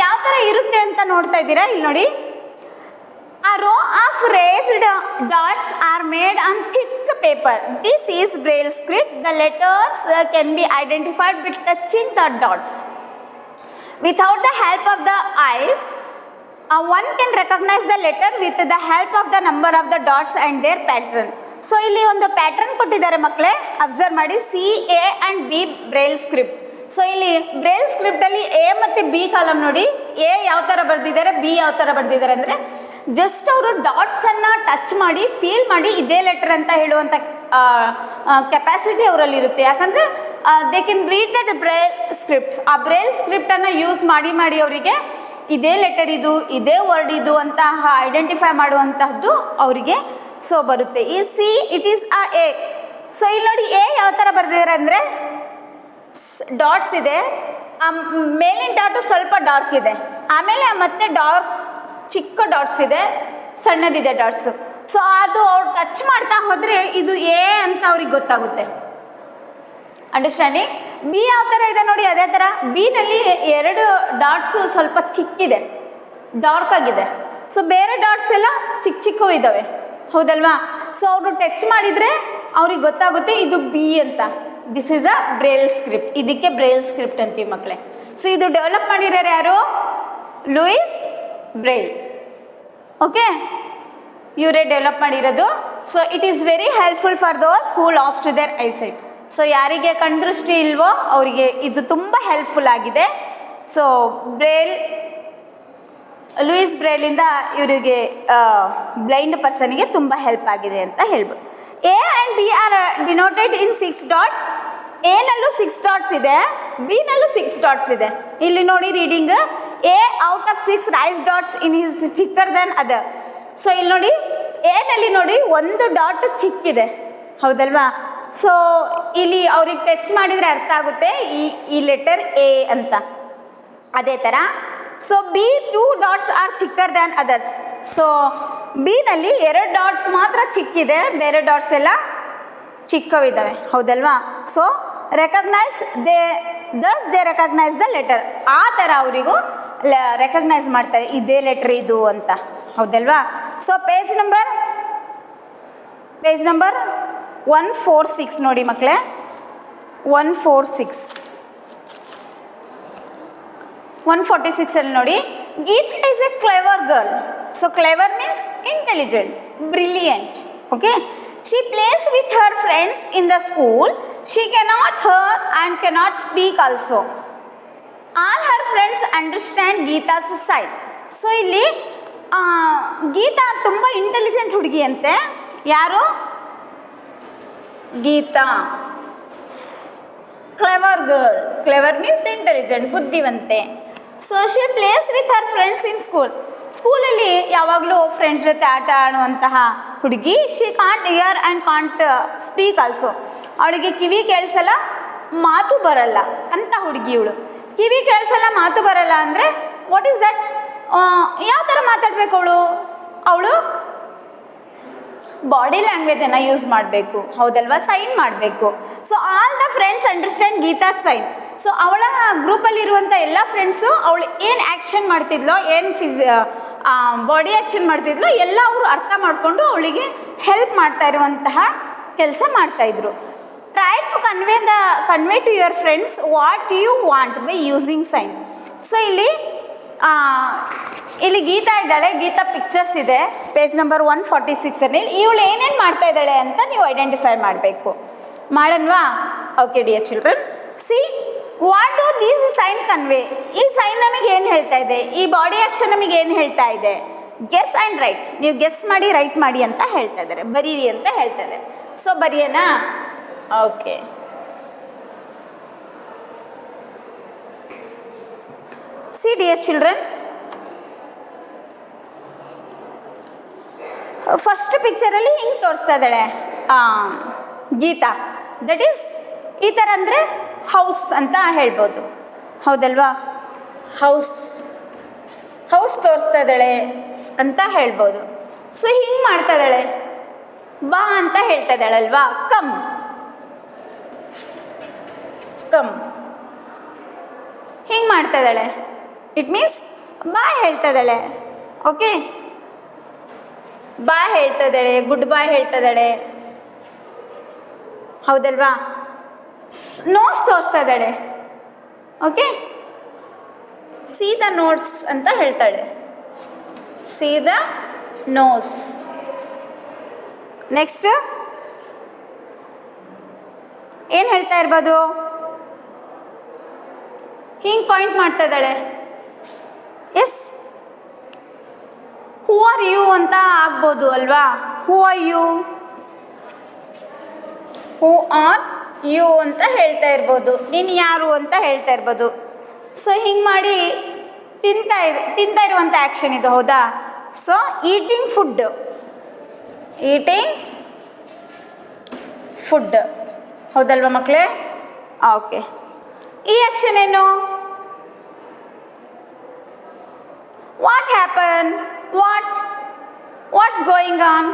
Speaker 2: ಯಾವ ಥರ ಇರುತ್ತೆ ಅಂತ ನೋಡ್ತಾ ಇದ್ದೀರಾ. ಇಲ್ಲಿ ನೋಡಿ, a row of raised dots are made on thick paper. This is braille script. The letters can be identified by touching the dots. Without the help of the eyes, one can recognize the letter with the help of the number of the dots and their pattern. So ಇಲ್ಲಿ ಒಂದು ಪ್ಯಾಟರ್ನ್ ಕೊಟ್ಟಿದ್ದಾರೆ ಮಕ್ಕಳೇ, ಅಬ್ಸರ್ವ್ ಮಾಡಿ. C, A and B Braille script. So ಇಲ್ಲಿ ಬ್ರೇಲ್ ಸ್ಕ್ರಿಪ್ಟಲ್ಲಿ ಎ ಮತ್ತು ಬಿ ಕಾಲಮ್ ನೋಡಿ, ಎ ಯಾವ ಥರ ಬರೆದಿದ್ದಾರೆ, ಬಿ ಯಾವ ಥರ ಬರೆದಿದ್ದಾರೆ ಅಂದರೆ ಜಸ್ಟ್ ಅವರು ಡಾಟ್ಸನ್ನು ಟಚ್ ಮಾಡಿ ಫೀಲ್ ಮಾಡಿ ಇದೇ ಲೆಟರ್ ಅಂತ ಹೇಳುವಂಥ ಕೆಪಾಸಿಟಿ ಅವರಲ್ಲಿರುತ್ತೆ. ಯಾಕಂದರೆ they can read that Braille script. ಆ ಬ್ರೇಲ್ ಸ್ಕ್ರಿಪ್ಟನ್ನು ಯೂಸ್ ಮಾಡಿ ಅವರಿಗೆ ಇದೇ ಲೆಟರ್ ಇದು, ಇದೇ ವರ್ಡ್ ಇದು ಅಂತ ಐಡೆಂಟಿಫೈ ಮಾಡುವಂತಹದ್ದು ಅವರಿಗೆ ಸೊ ಬರುತ್ತೆ. ಈ C, it is a A. So ಇಲ್ಲಿ ನೋಡಿ, ಎ ಯಾವ ಥರ ಬರೆದಿದ್ದಾರೆ ಅಂದರೆ ಡಾಟ್ಸ್ ಇದೆ, ಮೇಲಿನ ಡಾಟು ಸ್ವಲ್ಪ ಡಾರ್ಕ್ ಇದೆ, ಆಮೇಲೆ ಮತ್ತೆ ಚಿಕ್ಕ ಡಾಟ್ಸ್ ಇದೆ, ಸಣ್ಣದಿದೆ ಡಾಟ್ಸು. ಸೊ ಅದು ಅವ್ರು ಟಚ್ ಮಾಡ್ತಾ ಹೋದರೆ ಇದು ಎ ಅಂತ ಅವ್ರಿಗೆ ಗೊತ್ತಾಗುತ್ತೆ. ಅಂಡರ್ಸ್ಟ್ಯಾಂಡಿಂಗ್? ಬಿ ಯಾವ ಥರ ಇದೆ ನೋಡಿ, ಅದೇ ಥರ ಬಿನಲ್ಲಿ 2 ಡಾಟ್ಸು ಸ್ವಲ್ಪ ಥಿಕ್ಕಿದೆ, ಡಾರ್ಕ್ ಆಗಿದೆ. ಸೊ ಬೇರೆ ಡಾಟ್ಸ್ ಎಲ್ಲ ಚಿಕ್ಕವು ಇದ್ದಾವೆ, ಹೌದಲ್ವಾ? ಸೊ ಅವರು ಟಚ್ ಮಾಡಿದರೆ ಅವ್ರಿಗೆ ಗೊತ್ತಾಗುತ್ತೆ ಇದು ಬಿ ಅಂತ. This is a Braille script. ಇದಕ್ಕೆ ಬ್ರೇಲ್ ಸ್ಕ್ರಿಪ್ಟ್ ಅಂತೀವಿ ಮಕ್ಕಳೇ. ಸೊ ಇದು ಡೆವಲಪ್ ಮಾಡಿರೋರು ಯಾರು? Louis Braille. ಓಕೆ, ಇವರೇ ಡೆವಲಪ್ ಮಾಡಿರೋದು. So it is very helpful for those who lost their eyesight. So ಯಾರಿಗೆ ಕಣ್ದೃಷ್ಟಿ ಇಲ್ವೋ ಅವರಿಗೆ ಇದು ತುಂಬ ಹೆಲ್ಪ್ಫುಲ್ ಆಗಿದೆ. ಸೊ ಲೂಯಿಸ್ ಬ್ರೇಲಿಂದ ಇವರಿಗೆ ಬ್ಲೈಂಡ್ ಪರ್ಸನ್ಗೆ ತುಂಬ ಹೆಲ್ಪ್ ಆಗಿದೆ ಅಂತ ಹೇಳ್ಬೋದು. A and B are denoted in 6 dots. ಎನಲ್ಲೂ 6 ಡಾಟ್ಸ್ ಇದೆ, ಬಿನಲ್ಲೂ 6 ಡಾಟ್ಸ್ ಇದೆ. ಇಲ್ಲಿ ನೋಡಿ reading, A out of 6 raised dots in is thicker than other. So ಇಲ್ಲಿ ನೋಡಿ, ಎನಲ್ಲಿ ನೋಡಿ 1 ಡಾಟ್ ಥಿಕ್ ಇದೆ, ಹೌದಲ್ವಾ? ಸೊ ಇಲ್ಲಿ ಅವ್ರಿಗೆ ಟಚ್ ಮಾಡಿದರೆ ಅರ್ಥ ಆಗುತ್ತೆ ಈ ಲೆಟರ್ ಎ ಅಂತ. ಅದೇ ಥರ so B 2 dots are thicker than others. So ಬಿನಲ್ಲಿ 2 ಡಾಟ್ಸ್ ಮಾತ್ರ ಥಿಕ್ಕಿದೆ, ಬೇರೆ ಡಾಟ್ಸ್ ಎಲ್ಲ ಚಿಕ್ಕವಿದ್ದಾವೆ, ಹೌದಲ್ವಾ? So recognise they recognise the letter. ಆ ಥರ ಅವರಿಗೂ ರೆಕಗ್ನೈಸ್ ಮಾಡ್ತಾರೆ ಇದೇ ಲೆಟ್ರ್ ಇದು ಅಂತ, ಹೌದಲ್ವಾ? ಸೊ ಪೇಜ್ ನಂಬರ್ 146 ನೋಡಿ ಮಕ್ಕಳೇ, 146 ಅಲ್ಲಿ ನೋಡಿ, Geetha is a clever girl. So clever means intelligent, brilliant. Okay, she plays with her friends in the school. She cannot hear and cannot speak also. All her friends understand Geetha's side. So ಇಲ್ಲಿ ಗೀತಾ ತುಂಬ ಇಂಟೆಲಿಜೆಂಟ್ ಹುಡುಗಿ ಅಂತೆ. ಯಾರು? Geetha. Clever girl, clever means intelligent, ಬುದ್ಧಿವಂತೆ. So she plays with her friends in school. ಸ್ಕೂಲಲ್ಲಿ ಯಾವಾಗಲೂ ಫ್ರೆಂಡ್ಸ್ ಜೊತೆ ಆಟ ಆಡುವಂತಹ ಹುಡುಗಿ. She can't hear and can't speak also. ಅವಳಿಗೆ ಕಿವಿ ಕೇಳಿಸಲ್ಲ, ಮಾತು ಬರಲ್ಲ ಅಂತ ಹುಡುಗಿ ಇವಳು. ಕಿವಿ ಕೇಳಿಸಲ್ಲ, ಮಾತು ಬರಲ್ಲ ಅಂದರೆ ವಾಟ್ ಈಸ್ ದಟ್? ಯಾವ ಥರ ಮಾತಾಡಬೇಕು ಅವಳು? ಬಾಡಿ ಲ್ಯಾಂಗ್ವೇಜನ್ನು ಯೂಸ್ ಮಾಡಬೇಕು, ಹೌದಲ್ವಾ, ಸೈನ್ ಮಾಡಬೇಕು. So all the friends understand Geeta sign. So ಅವಳ ಗ್ರೂಪಲ್ಲಿರುವಂಥ ಎಲ್ಲ ಫ್ರೆಂಡ್ಸು ಅವಳು ಏನು ಆ್ಯಕ್ಷನ್ ಮಾಡ್ತಿದ್ಲೋ, ಏನು ಬಾಡಿ ಆ್ಯಕ್ಷನ್ ಮಾಡ್ತಿದ್ಲೋ ಎಲ್ಲ ಅವರು ಅರ್ಥ ಮಾಡಿಕೊಂಡು ಅವಳಿಗೆ ಹೆಲ್ಪ್ ಮಾಡ್ತಾ ಇರುವಂತಹ ಕೆಲಸ ಮಾಡ್ತಾಯಿದ್ರು. Try to convey to your friends what you want by using sign. So ಇಲ್ಲಿ ಗೀತಾ ಇದ್ದಾಳೆ, ಗೀತಾ ಪಿಕ್ಚರ್ಸ್ ಇದೆ ಪೇಜ್ ನಂಬರ್ 146 ಇವಳು ಏನೇನು ಮಾಡ್ತಾ ಇದ್ದಾಳೆ ಅಂತ ನೀವು ಐಡೆಂಟಿಫೈ ಮಾಡಬೇಕು. ಮಾಡನ್ವಾ? Okay dear children, see what do these sign convey. ಈ ಸೈನ್ ನಮಗೆ ಏನು ಹೇಳ್ತಾ ಇದೆ, ಈ ಬಾಡಿ ಆ್ಯಕ್ಷನ್ ನಮಗೆ ಏನು ಹೇಳ್ತಾ ಇದೆ? Guess and right. ನೀವು ಗೆಸ್ ಮಾಡಿ ರೈಟ್ ಮಾಡಿ ಅಂತ ಹೇಳ್ತಾ ಇದ್ದಾರೆ, ಬರೀರಿ ಅಂತ ಹೇಳ್ತಾ ಇದ್ದಾರೆ. ಸೊ ಬರೆಯೋಣ? Okay. See dear children, first ಪಿಕ್ಚರಲ್ಲಿ ಹಿಂಗೆ ತೋರಿಸ್ತಾ ಇದ್ದಾಳೆ ಗೀತಾ. ದಟ್ ಈಸ್ ಈ ಥರ ಅಂದರೆ ಹೌಸ್ ಅಂತ ಹೇಳ್ಬೋದು, ಹೌದಲ್ವಾ? ಹೌಸ್ ತೋರಿಸ್ತಾ ಇದ್ದಾಳೆ ಅಂತ ಹೇಳ್ಬೋದು. ಸೊ ಹಿಂಗೆ ಮಾಡ್ತಾ ಇದ್ದಾಳೆ, ಬಾ ಅಂತ ಹೇಳ್ತಾ ಇದ್ದಾಳಲ್ವಾ, ಕಮ್. ಹಿಂಗೆ ಮಾಡ್ತಾ ಇದ್ದಾಳೆ, ಇಟ್ ಮೀನ್ಸ್ ಬಾ ಹೇಳ್ತಾ ಇದ್ದಾಳೆ. ಓಕೆ, ಬಾ ಹೇಳ್ತಾ ಇದ್ದಾಳೆ, ಗುಡ್ ಬೈ ಹೇಳ್ತಾ ಇದ್ದಾಳೆ, ಹೌದಲ್ವಾ? ನೋಟ್ಸ್ ತೋರಿಸ್ತಾ ಇದ್ದಾಳೆ. ಓಕೆ, ಸಿ ದ ನೋಟ್ಸ್ ಅಂತ ಹೇಳ್ತಾಳೆ, ಸಿ ದ ನೋಸ್. ನೆಕ್ಸ್ಟ್ ಏನು ಹೇಳ್ತಾ ಇರ್ಬೋದು? ಹಿಂಗೆ ಪಾಯಿಂಟ್ ಮಾಡ್ತಾ ಇದ್ದಾಳೆ. ಎಸ್, ಹೂ ಆರ್ ಯು ಅಂತ ಆಗ್ಬೋದು ಅಲ್ವಾ? ಹೂ ಆರ್ ಯು ಅಂತ ಹೇಳ್ತಾ ಇರ್ಬೋದು, ನೀನು ಯಾರು ಅಂತ ಹೇಳ್ತಾ ಇರ್ಬೋದು. ಸೊ ಹಿಂಗೆ ಮಾಡಿ ತಿಂತಾ ಇರುವಂಥ ಆ್ಯಕ್ಷನ್ ಇದು, ಹೌದಾ? ಸೊ ಈಟಿಂಗ್ ಫುಡ್, ಹೌದಲ್ವಾ ಮಕ್ಕಳೇ? ಓಕೆ, ಈ ಆ್ಯಕ್ಷನ್ ಏನು? What happen, what's going on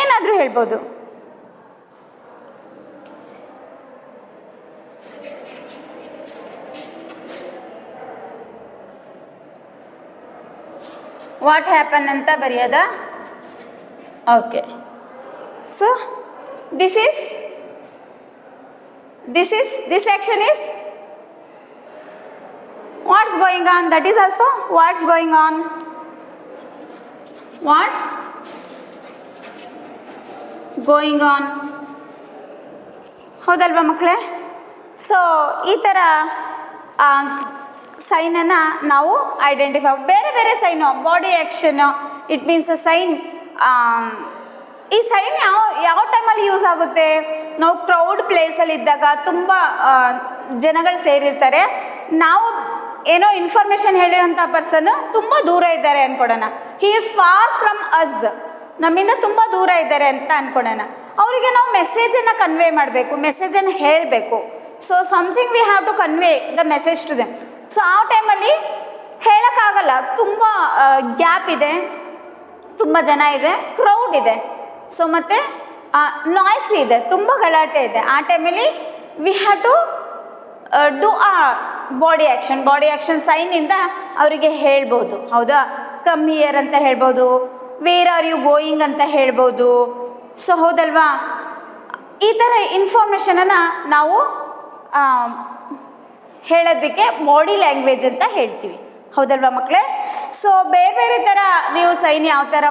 Speaker 2: ಏನಾದರೂ ಹೇಳ್ಬೋದು. ವಾಟ್ ಹ್ಯಾಪನ್ ಅಂತ ಬರೆಯೋದ? Okay. So this action is what's going on. That is also what's going on. What's going on. ಹೌದಲ್ವಾ ಮಕ್ಕಳೇ? ಸೊ ಈ ಥರ ಸೈನನ್ನು ನಾವು ಐಡೆಂಟಿಫೈ, ಬೇರೆ ಬೇರೆ sign, body action, it means a sign. ಈ ಸೈನ್ ಯಾವ ಟೈಮಲ್ಲಿ ಯೂಸ್ ಆಗುತ್ತೆ? ನಾವು ಕ್ರೌಡ್ ಪ್ಲೇಸಲ್ಲಿ ಇದ್ದಾಗ, ತುಂಬ ಜನಗಳು ಸೇರಿರ್ತಾರೆ, ನಾವು ಏನೋ ಇನ್ಫಾರ್ಮೇಷನ್ ಹೇಳಿರೋಂಥ ಪರ್ಸನ್ನು ತುಂಬ ದೂರ ಇದ್ದಾರೆ ಅಂದ್ಕೊಡೋಣ. He is far from us, ನಮ್ಮಿಂದ ತುಂಬ ದೂರ ಇದ್ದಾರೆ ಅಂತ ಅಂದ್ಕೊಡೋಣ. ಅವರಿಗೆ ನಾವು ಮೆಸೇಜನ್ನು ಕನ್ವೆ ಮಾಡಬೇಕು, ಮೆಸೇಜನ್ನು ಹೇಳಬೇಕು. So something we have to convey the message to them. So ಆ ಟೈಮಲ್ಲಿ ಹೇಳೋಕ್ಕಾಗಲ್ಲ, ತುಂಬ ಗ್ಯಾಪ್ ಇದೆ, ತುಂಬ ಜನ ಇದೆ, ಕ್ರೌಡ್ ಇದೆ. ಸೊ ಮತ್ತು ನಾಯ್ಸಿ ಇದೆ, ತುಂಬ ಗಲಾಟೆ ಇದೆ. ಆ ಟೈಮಲ್ಲಿ we have to do body action ಸೈನಿಂದ ಅವರಿಗೆ ಹೇಳ್ಬೋದು, ಹೌದಾ? ಕಮ್ ಹಿಯರ್ ಅಂತ ಹೇಳ್ಬೋದು, ವೇರ್ ಆರ್ ಯು ಗೋಯಿಂಗ್ ಅಂತ ಹೇಳ್ಬೋದು. ಸೊ ಹೌದಲ್ವಾ? ಈ ಥರ ಇನ್ಫಾರ್ಮೇಷನನ್ನು ನಾವು ಹೇಳೋದಕ್ಕೆ ಬಾಡಿ ಲ್ಯಾಂಗ್ವೇಜ್ ಅಂತ ಹೇಳ್ತೀವಿ, ಹೌದಲ್ವಾ ಮಕ್ಕಳೇ? ಸೊ ಬೇರೆ ಬೇರೆ ಥರ ನೀವು ಸೈನ್ ಯಾವ ಥರ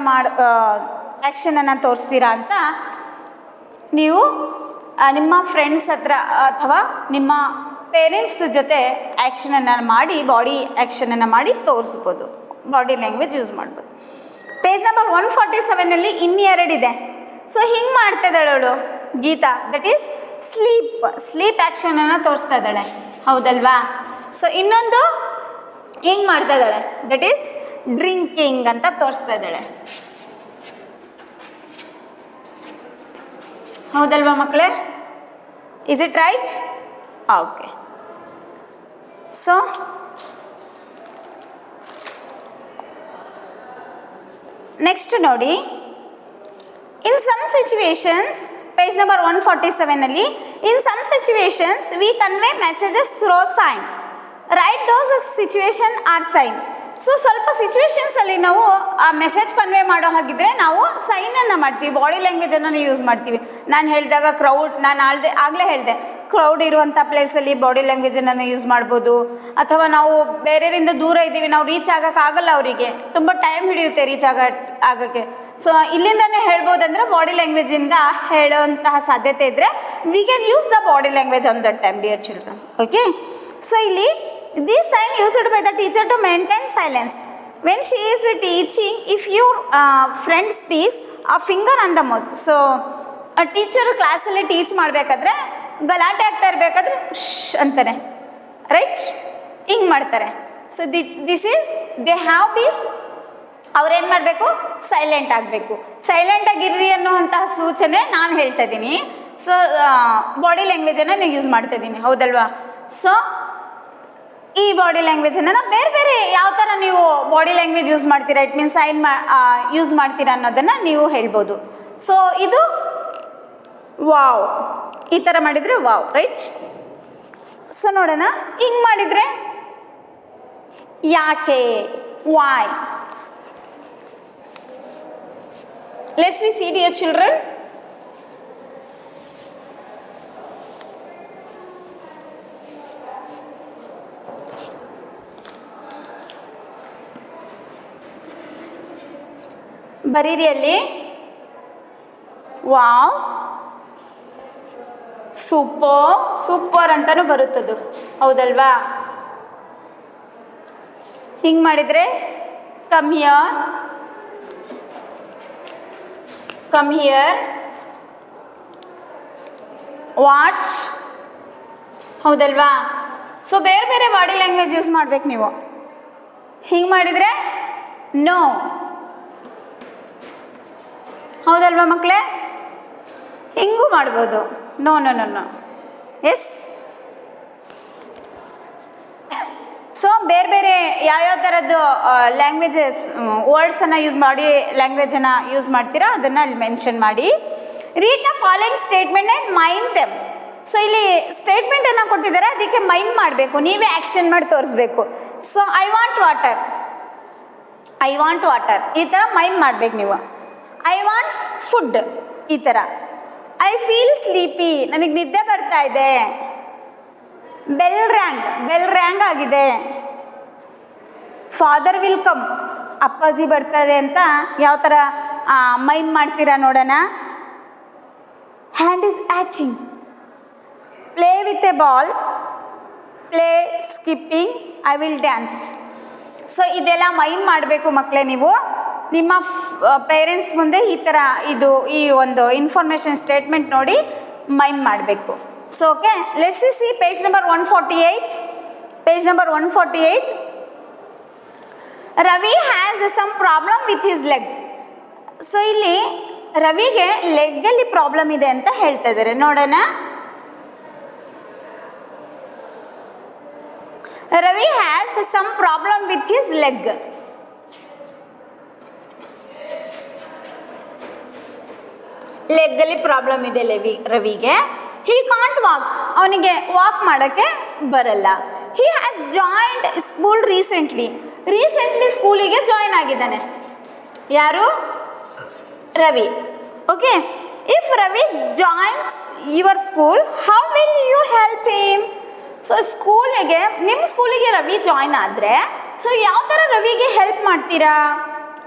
Speaker 2: ಆ್ಯಕ್ಷನನ್ನು ತೋರಿಸ್ತೀರಾ ಅಂತ ನೀವು ನಿಮ್ಮ ಫ್ರೆಂಡ್ಸ್ ಹತ್ರ ಅಥವಾ ನಿಮ್ಮ ಪೇರೆಂಟ್ಸ್ ಜೊತೆ ಆ್ಯಕ್ಷನನ್ನು ಮಾಡಿ, ಬಾಡಿ ಆ್ಯಕ್ಷನನ್ನು ಮಾಡಿ ತೋರಿಸ್ಬೋದು, ಬಾಡಿ ಲ್ಯಾಂಗ್ವೇಜ್ ಯೂಸ್ ಮಾಡ್ಬೋದು. ಪೇಜ್ ನಂಬರ್ 147 ಇನ್ನೆರಡು ಇದೆ. ಸೊ ಹಿಂಗೆ ಮಾಡ್ತಾ ಇದ್ದಾಳೆ ಅವಳು ಗೀತಾ, ದಟ್ ಈಸ್ ಸ್ಲೀಪ್ ಆ್ಯಕ್ಷನನ್ನು ತೋರಿಸ್ತಾ ಇದ್ದಾಳೆ, ಹೌದಲ್ವಾ? ಸೊ ಇನ್ನೊಂದು ಹಿಂಗೆ ಮಾಡ್ತಾ ಇದ್ದಾಳೆ, ದಟ್ ಈಸ್ ಡ್ರಿಂಕಿಂಗ್ ಅಂತ ತೋರಿಸ್ತಾ ಇದ್ದಾಳೆ, ಹೌದಲ್ವಾ ಮಕ್ಕಳೇ? Is it right? Okay. So next ನೋಡಿ, In some situations, page number 147 ಅಲ್ಲಿ, in some situations we convey messages through sign. Write those situation or sign. So ಸ್ವಲ್ಪ ಸಿಚುವೇಶನ್ಸಲ್ಲಿ ನಾವು ಆ ಮೆಸೇಜ್ ಕನ್ವೆ ಮಾಡೋ ಹಾಗಿದ್ರೆ ನಾವು ಸೈನನ್ನು ಮಾಡ್ತೀವಿ, ಬಾಡಿ ಲ್ಯಾಂಗ್ವೇಜನ್ನು ಯೂಸ್ ಮಾಡ್ತೀವಿ. ನಾನು ಹೇಳಿದಾಗ ಕ್ರೌಡ್, ನಾನು ಆಗಲೇ ಹೇಳಿದೆ, ಕ್ರೌಡ್ ಇರುವಂಥ ಪ್ಲೇಸಲ್ಲಿ ಬಾಡಿ ಲ್ಯಾಂಗ್ವೇಜನ್ನು ಯೂಸ್ ಮಾಡ್ಬೋದು. ಅಥವಾ ನಾವು ಬೇರೆಯವರಿಂದ ದೂರ ಇದ್ದೀವಿ, ನಾವು ರೀಚ್ ಆಗೋಕ್ಕಾಗಲ್ಲ, ಅವರಿಗೆ ತುಂಬ ಟೈಮ್ ಹಿಡಿಯುತ್ತೆ ರೀಚ್ ಆಗೋಕ್ಕೆ. ಸೊ ಇಲ್ಲಿಂದನೇ ಹೇಳ್ಬೋದಂದ್ರೆ ಬಾಡಿ ಲ್ಯಾಂಗ್ವೇಜಿಂದ ಹೇಳೋಂತಹ ಸಾಧ್ಯತೆ ಇದ್ದರೆ we can use the body language on that time, dear children. Okay, so ಇಲ್ಲಿ this sign used by the teacher to maintain silence when she is teaching. If your friend speaks, a finger on the mouth. So a teacher ಕ್ಲಾಸಲ್ಲಿ ಟೀಚ್ ಮಾಡಬೇಕಾದ್ರೆ ಗಲಾಟೆ ಆಗ್ತಾ ಇರಬೇಕಾದ್ರೆ ಶ್ ಅಂತಾರೆ, ರೈಟ್, ಹಿಂಗೆ ಮಾಡ್ತಾರೆ. So this is they have bees, ಅವ್ರೇನು ಮಾಡಬೇಕು, ಸೈಲೆಂಟ್ ಆಗಬೇಕು. ಸೈಲೆಂಟಾಗಿರ್ರಿ ಅನ್ನೋವಂತಹ ಸೂಚನೆ ನಾನು ಹೇಳ್ತಾ ಇದ್ದೀನಿ. ಸೊ ಬಾಡಿ ಲ್ಯಾಂಗ್ವೇಜನ್ನು ನೀವು ಯೂಸ್ ಮಾಡ್ತಾ ಇದ್ದೀನಿ, ಹೌದಲ್ವಾ? ಸೊ ಈ ಬಾಡಿ ಲ್ಯಾಂಗ್ವೇಜನ್ನು ಬೇರೆ ಬೇರೆ ಯಾವ ಥರ ನೀವು ಬಾಡಿ ಲ್ಯಾಂಗ್ವೇಜ್ ಯೂಸ್ ಮಾಡ್ತೀರಾ, ಇಟ್ ಮೀನ್ಸ್ ಸೈನ್ ಯೂಸ್ ಮಾಡ್ತೀರಾ ಅನ್ನೋದನ್ನು ನೀವು ಹೇಳ್ಬೋದು. ಸೊ ಇದು ವಾವ್, ಈ ಥರ ಮಾಡಿದರೆ ವಾವ್, ರೈಟ್? ಸೊ ನೋಡೋಣ, ಹಿಂಗೆ ಮಾಡಿದರೆ ಯಾಕೆ, Y. Let's we C dear children. ಬರೀರಿ ಅಲ್ಲಿ, ವಾವ್, ಸೂಪರ್, ಸೂಪರ್ ಅಂತಲೂ ಬರುತ್ತದು, ಹೌದಲ್ವಾ? ಹಿಂಗೆ ಮಾಡಿದರೆ come here, come here, watch, ಹೌದಲ್ವಾ? ಸೊ ಬೇರೆ ಬೇರೆ ಬಾಡಿ ಲ್ಯಾಂಗ್ವೇಜ್ ಯೂಸ್ ಮಾಡ್ಬೇಕು ನೀವು. ಹಿಂಗೆ ಮಾಡಿದರೆ ನೋ, ಹೌದಲ್ವಾ ಮಕ್ಕಳೇ? ಹಿಂಗೂ ಮಾಡ್ಬೋದು, no no no no, yes. So ಬೇರೆ ಬೇರೆ ಯಾವ್ಯಾವ ಥರದ್ದು ಲ್ಯಾಂಗ್ವೇಜಸ್ ವರ್ಡ್ಸನ್ನು ಯೂಸ್ ಮಾಡಿ ಲ್ಯಾಂಗ್ವೇಜನ್ನು ಯೂಸ್ ಮಾಡ್ತೀರಾ ಅದನ್ನು ಅಲ್ಲಿ ಮೆನ್ಷನ್ ಮಾಡಿ. Read the following statement and mind them. So ಇಲ್ಲಿ ಸ್ಟೇಟ್ಮೆಂಟನ್ನು ಕೊಟ್ಟಿದ್ದಾರೆ, ಅದಕ್ಕೆ ಮೈಂಡ್ ಮಾಡಬೇಕು, ನೀವೇ ಆ್ಯಕ್ಷನ್ ಮಾಡಿ ತೋರಿಸ್ಬೇಕು. So I want water, I want water, ಈ ಥರ ಮೈಂಡ್ ಮಾಡಬೇಕು ನೀವು. ಐ ವಾಂಟ್ ಫುಡ್, ಈ ಥರ. ಐ ಫೀಲ್ ಸ್ಲೀಪಿ, ನನಗೆ ನಿದ್ದೆ ಬರ್ತಾ ಇದೆ. ಬೆಲ್ ರ್ಯಾಂಗ್, ಬೆಲ್ ರ್ಯಾಂಗ್ ಆಗಿದೆ. ಫಾದರ್ ವಿಲ್ ಕಮ್, ಅಪ್ಪಾಜಿ ಬರ್ತಾರೆ ಅಂತ ಯಾವ ಥರ ಮೈಂಡ್ ಮಾಡ್ತೀರಾ ನೋಡೋಣ. Hand is aching, play with a ball, play skipping, I will dance. So ಇದೆಲ್ಲ ಮೈಂಡ್ ಮಾಡಬೇಕು ಮಕ್ಕಳೇ. ನೀವು ನಿಮ್ಮ ಪೇರೆಂಟ್ಸ್ ಮುಂದೆ ಈ ಥರ ಈ ಒಂದು ಇನ್ಫಾರ್ಮೇಷನ್ ಸ್ಟೇಟ್ಮೆಂಟ್ ನೋಡಿ ಮೈಂಡ್ ಮಾಡಬೇಕು. So okay, let's see page number 148. Page number 148. Ravi has some problem with his leg. So ಇಲ್ಲಿ ರವಿಗೆ ಲೆಗ್ಗಲ್ಲಿ ಪ್ರಾಬ್ಲಮ್ ಇದೆ ಅಂತ ಹೇಳ್ತಾ ಇದ್ದಾರೆ, ನೋಡೋಣ. Ravi has some problem with his leg. ಲೆಗ್ಗಲ್ಲಿ ಪ್ರಾಬ್ಲಮ್ ಇದೆ ರವಿಗೆ. ಹಿ ಕಾಂಟ್ ವಾಕ್, ಅವನಿಗೆ ವಾಕ್ ಮಾಡೋಕ್ಕೆ ಬರಲ್ಲ. He has joined school recently ಸ್ಕೂಲಿಗೆ ಜಾಯಿನ್ ಆಗಿದ್ದಾನೆ. ಯಾರು? Ravi. Okay, if Ravi joins your school, how will you help him? So ನಿಮ್ಮ ಸ್ಕೂಲಿಗೆ ರವಿ ಜಾಯಿನ್ ಆದರೆ ಸೊ ಯಾವ ಥರ ರವಿಗೆ ಹೆಲ್ಪ್ ಮಾಡ್ತೀರಾ?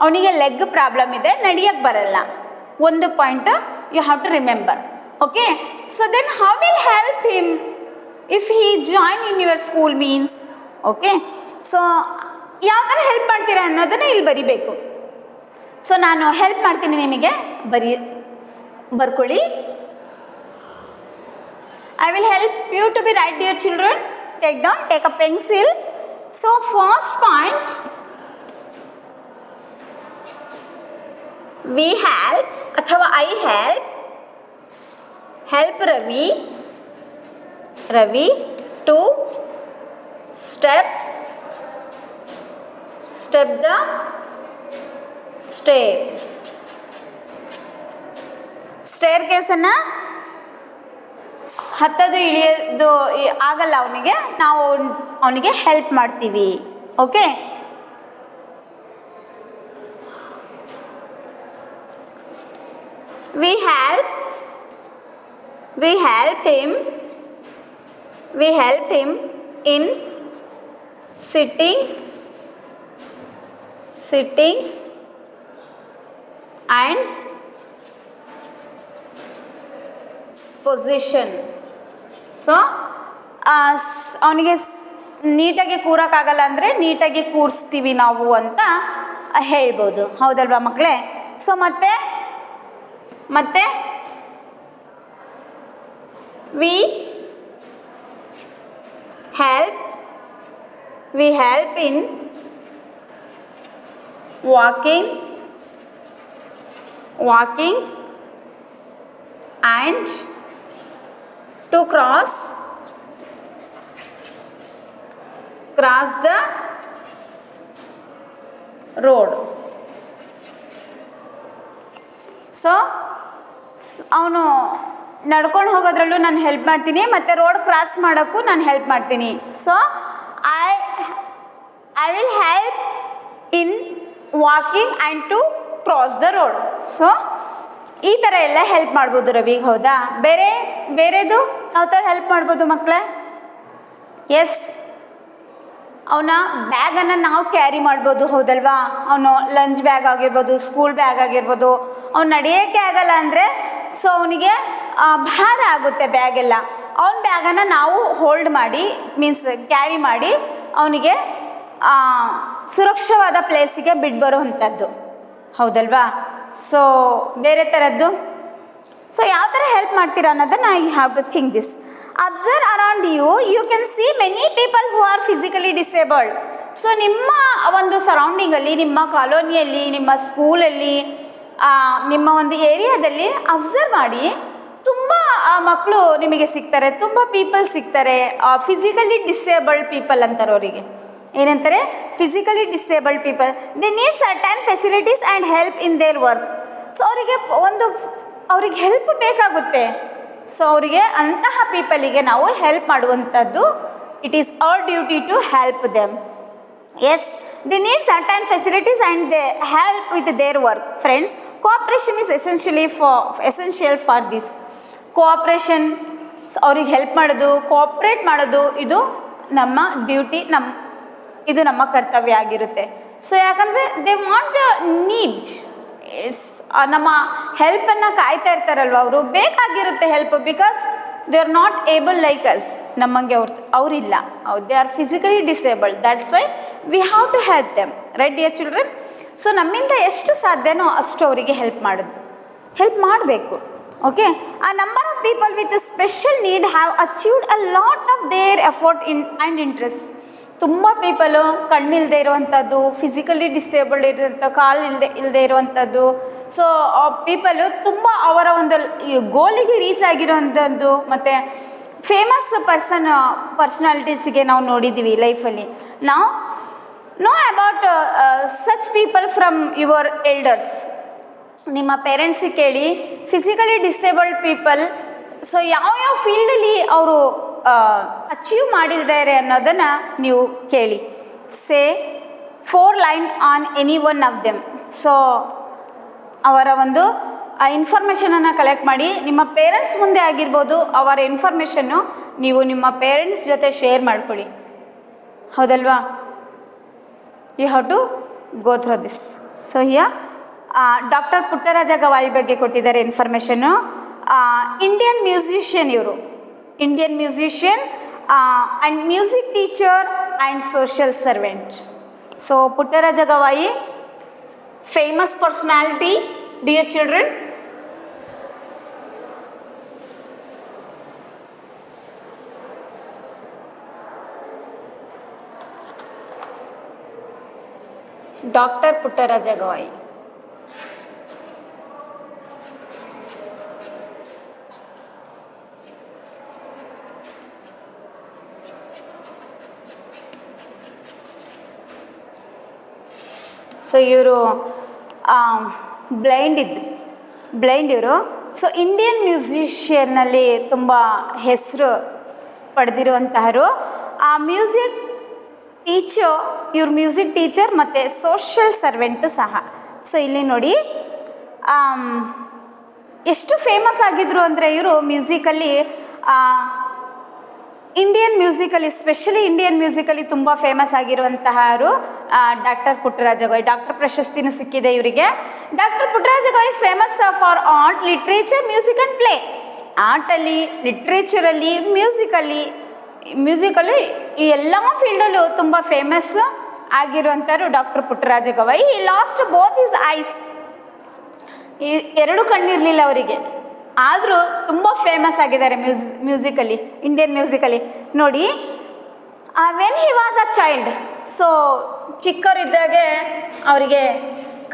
Speaker 2: ಅವನಿಗೆ ಲೆಗ್ ಪ್ರಾಬ್ಲಮ್ ಇದೆ, ನಡೆಯೋಕ್ಕೆ ಬರಲ್ಲ. ಒಂದು point you have to remember. Okay, so then how will help him if he join in your school means. Okay, so ಯಾವ ಥರ ಹೆಲ್ಪ್ ಮಾಡ್ತೀರಾ ಅನ್ನೋದನ್ನು ಇಲ್ಲಿ ಬರಿಬೇಕು. ಸೊ ನಾನು ಹೆಲ್ಪ್ ಮಾಡ್ತೀನಿ ನಿಮಗೆ, ಬರ್ಕೊಳ್ಳಿ. I will help you to be right, dear children. Take a pencil. So first point, we help अथवा I help Ravi to step the step. Stair ಕೇಸನ್ನು ಹತ್ತೋದು ಇಳಿಯೋದು ಆಗಲ್ಲ ಅವನಿಗೆ, ನಾವು ಅವನಿಗೆ ಹೆಲ್ಪ್ ಮಾಡ್ತೀವಿ. Okay, we help him in sitting and position. So ಅವನಿಗೆ ನೀಟಾಗಿ ಕೂರೋಕ್ಕಾಗಲ್ಲ ಅಂದರೆ ನೀಟಾಗಿ ಕೂರಿಸ್ತೀವಿ ನಾವು ಅಂತ ಹೇಳ್ಬೋದು. ಹೌದಲ್ವಾ ಮಕ್ಕಳೇ? ಸೊ ಮತ್ತೆ we help in walking and to cross the road. So ಅವನು ನಡ್ಕೊಂಡು ಹೋಗೋದ್ರಲ್ಲೂ ನಾನು ಹೆಲ್ಪ್ ಮಾಡ್ತೀನಿ, ಮತ್ತು ರೋಡ್ ಕ್ರಾಸ್ ಮಾಡೋಕ್ಕೂ ನಾನು ಹೆಲ್ಪ್ ಮಾಡ್ತೀನಿ. So I will help in walking and to cross the road. So ಈ ಥರ ಎಲ್ಲ ಹೆಲ್ಪ್ ಮಾಡ್ಬೋದು ರವಿ. ಹೌದಾ? ಬೇರೆದು ಯಾವ ಥರ ಹೆಲ್ಪ್ ಮಾಡ್ಬೋದು ಮಕ್ಕಳೇ? ಎಸ್, ಅವನ ಬ್ಯಾಗನ್ನು ನಾವು ಕ್ಯಾರಿ ಮಾಡ್ಬೋದು. ಹೌದಲ್ವಾ? ಅವನು ಲಂಚ್ ಬ್ಯಾಗ್ ಆಗಿರ್ಬೋದು, ಸ್ಕೂಲ್ ಬ್ಯಾಗ್ ಆಗಿರ್ಬೋದು. ಅವ್ನು ನಡೆಯೋಕ್ಕೆ ಆಗಲ್ಲ ಅಂದರೆ ಸೊ ಅವನಿಗೆ ಭಾರ ಆಗುತ್ತೆ ಬ್ಯಾಗೆಲ್ಲ. ಅವನ ಬ್ಯಾಗನ್ನು ನಾವು ಹೋಲ್ಡ್ ಮಾಡಿ ಮೀನ್ಸ್ ಕ್ಯಾರಿ ಮಾಡಿ ಅವನಿಗೆ ಸುರಕ್ಷವಾದ ಪ್ಲೇಸಿಗೆ ಬಿಟ್ಟು ಅಂಥದ್ದು. ಹೌದಲ್ವಾ? ಸೊ ಬೇರೆ ಥರದ್ದು ಸೊ ಯಾವ ಥರ ಹೆಲ್ಪ್ ಮಾಡ್ತೀರಾ ಅನ್ನೋದನ್ನು you have to think this. Observe around you can see many people who are physically disabled. So ನಿಮ್ಮ ಒಂದು ಸರೌಂಡಿಂಗಲ್ಲಿ, ನಿಮ್ಮ ಕಾಲೋನಿಯಲ್ಲಿ, ನಿಮ್ಮ ಸ್ಕೂಲಲ್ಲಿ, ನಿಮ್ಮ ಒಂದು ಏರಿಯಾದಲ್ಲಿ ಅಬ್ಸರ್ವ್ ಮಾಡಿ. ತುಂಬ ಮಕ್ಕಳು ನಿಮಗೆ ಸಿಗ್ತಾರೆ, ತುಂಬ ಪೀಪಲ್ ಸಿಗ್ತಾರೆ. ಫಿಸಿಕಲಿ ಡಿಸೇಬಲ್ಡ್ ಪೀಪಲ್ ಅಂತಾರೆ ಅವರಿಗೆ. ಏನಂತಾರೆ? Physically disabled people. They need certain facilities and help in their work. So ಅವ್ರಿಗೆ ಹೆಲ್ಪ್ ಬೇಕಾಗುತ್ತೆ. ಸೊ ಅವರಿಗೆ ಅಂತಹ ಪೀಪಲಿಗೆ ನಾವು ಹೆಲ್ಪ್ ಮಾಡುವಂಥದ್ದು. It is our duty to help them. Yes, they need certain facilities and they help with their work. Friends, cooperation is essential for this. Cooperation, ಅವ್ರಿಗೆ ಹೆಲ್ಪ್ ಮಾಡೋದು, ಕೋಆಪ್ರೇಟ್ ಮಾಡೋದು, ಇದು ನಮ್ಮ ಡ್ಯೂಟಿ, ಇದು ನಮ್ಮ ಕರ್ತವ್ಯ ಆಗಿರುತ್ತೆ. ಸೊ ಯಾಕಂದರೆ ದೇ ವಾಂಟ್ ನೀಡ್ ಇಟ್ಸ್ ನಮ್ಮ ಹೆಲ್ಪನ್ನು ಕಾಯ್ತಾ ಇರ್ತಾರಲ್ವ, ಅವರು ಬೇಕಾಗಿರುತ್ತೆ help. Because they are not able like us, ನಮ್ಮಂಗೆ ಅವರಿಲ್ಲ. They are physically disabled. That's why we have to help them. Right dear children? So ನಮ್ಮಿಂದ ಎಷ್ಟು ಸಾಧ್ಯನೋ ಅಷ್ಟು ಅವರಿಗೆ ಹೆಲ್ಪ್ ಮಾಡಬೇಕು. Okay, a number of people with special need have achieved a lot of their effort and interest. ತುಂಬ ಪೀಪಲು ಕಣ್ಣಿಲ್ಲದೆ ಇರುವಂಥದ್ದು, ಫಿಸಿಕಲಿ ಡಿಸೇಬಲ್ಡ್ ಇರೋಂಥ, ಕಾಲು ಇಲ್ಲದೆ ಇರುವಂಥದ್ದು. ಸೊ ಆ ಪೀಪಲು ತುಂಬ ಅವರ ಒಂದು ಗೋಲಿಗೆ ರೀಚ್ ಆಗಿರೋವಂಥದ್ದು. ಮತ್ತು ಫೇಮಸ್ ಪರ್ಸನಾಲಿಟೀಸಿಗೆ ನಾವು ನೋಡಿದ್ದೀವಿ ಲೈಫಲ್ಲಿ. ನಾವು know about such people from your elders. ನಿಮ್ಮ ಪೇರೆಂಟ್ಸಿಗೆ ಕೇಳಿ, ಫಿಸಿಕಲಿ ಡಿಸೇಬಲ್ಡ್ ಪೀಪಲ್ ಸೊ ಯಾವ ಫೀಲ್ಡಲ್ಲಿ ಅವರು ಅಚೀವ್ ಮಾಡಿದ್ದಾರೆ ಅನ್ನೋದನ್ನು ನೀವು ಕೇಳಿ. ಸೇ 4 line on any one of them. So ಅವರ ಒಂದು ಇನ್ಫಾರ್ಮೇಷನನ್ನು ಕಲೆಕ್ಟ್ ಮಾಡಿ ನಿಮ್ಮ ಪೇರೆಂಟ್ಸ್ ಮುಂದೆ ಆಗಿರ್ಬೋದು, ಅವರ ಇನ್ಫಾರ್ಮೇಷನ್ನು ನೀವು ನಿಮ್ಮ ಪೇರೆಂಟ್ಸ್ ಜೊತೆ ಶೇರ್ ಮಾಡ್ಕೊಳ್ಳಿ. ಹೌದಲ್ವಾ? You have to go through this. So here doctor Puttaraja Gavai ಬಗ್ಗೆ ಕೊಟ್ಟಿದ್ದಾರೆ ಇನ್ಫಾರ್ಮೇಷನ್ನು. ಇಂಡಿಯನ್ ಮ್ಯೂಸಿಷಿಯನ್ ಇವರು. Indian musician and music teacher and social servant. So Puttaraja Gavai, famous personality. Dear children, doctor Puttaraja Gavai. So ಇವರು ಬ್ಲೈಂಡ್ ಇವರು. ಸೊ ಇಂಡಿಯನ್ ಮ್ಯೂಸಿಷಿಯನ್ನಲ್ಲಿ ತುಂಬ ಹೆಸರು ಪಡೆದಿರುವಂತಹರು. ಆ ಮ್ಯೂಸಿಕ್ ಇವ್ರ ಮ್ಯೂಸಿಕ್ ಟೀಚರ್ ಮತ್ತು ಸೋಷಿಯಲ್ ಸರ್ವೆಂಟು ಸಹ. ಸೊ ಇಲ್ಲಿ ನೋಡಿ ಎಷ್ಟು ಫೇಮಸ್ ಆಗಿದ್ರು ಅಂದರೆ ಇವರು ಮ್ಯೂಸಿಕಲ್ಲಿ ಇಂಡಿಯನ್ ಮ್ಯೂಸಿಕಲ್ಲಿ ಸ್ಪೆಷಲಿ ಇಂಡಿಯನ್ ಮ್ಯೂಸಿಕಲ್ಲಿ ತುಂಬ ಫೇಮಸ್ ಆಗಿರುವಂತಹರು ಡಾಕ್ಟರ್ ಪುಟ್ಟರಾಜ ಗವಾಯಿ. ಡಾಕ್ಟರ್ ಪ್ರಶಸ್ತಿನೂ ಸಿಕ್ಕಿದೆ ಇವರಿಗೆ. Doctor Puttaraja Gavai is famous for art, literature, music and play. ಆರ್ಟಲ್ಲಿ, ಲಿಟ್ರೇಚರಲ್ಲಿ, ಮ್ಯೂಸಿಕಲ್ಲಿ ಈ ಎಲ್ಲ ಫೀಲ್ಡಲ್ಲೂ ತುಂಬ ಫೇಮಸ್ ಆಗಿರುವಂಥವ್ರು ಡಾಕ್ಟರ್ ಪುಟ್ಟರಾಜ ಗವಾಯಿ. ಈ ಲಾಸ್ಟ್ ಬೋತ್ ಈಸ್ ಐಸ್, ಈ ಎರಡು ಕಣ್ಣಿರಲಿಲ್ಲ ಅವರಿಗೆ, ಆದರೂ ತುಂಬ ಫೇಮಸ್ ಆಗಿದ್ದಾರೆ ಮ್ಯೂಸಿಕಲ್ಲಿ, ಇಂಡಿಯನ್ ಮ್ಯೂಸಿಕಲ್ಲಿ. ನೋಡಿ, when he was a child, so ಚಿಕ್ಕವರಿದ್ದಾಗೆ ಅವರಿಗೆ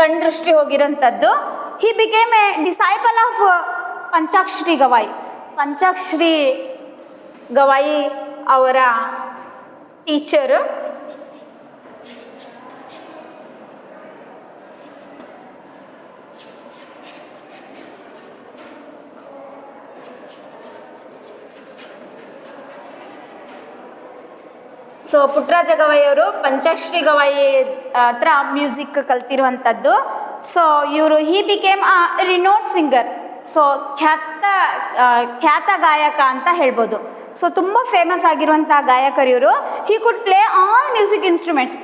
Speaker 2: ಕಣ್ದೃಷ್ಟಿ ಹೋಗಿರೋಂಥದ್ದು. He became a disciple of Panchakshari Gavai. Panchakshari Gavai ಅವರ ಟೀಚರು. ಸೊ ಪುಟ್ಟರಾಜ ಗವಾಯಿ ಅವರು ಪಂಚಾಕ್ಷರಿ ಗವಾಯಿ ಹತ್ರ ಮ್ಯೂಸಿಕ್ ಕಲ್ತಿರುವಂಥದ್ದು. ಸೊ ಇವರು he became a renowned singer. So ಖ್ಯಾತ ಗಾಯಕ ಅಂತ ಹೇಳ್ಬೋದು. ಸೊ ತುಂಬ ಫೇಮಸ್ ಆಗಿರುವಂಥ ಗಾಯಕರು ಇವರು. He could play all music instruments.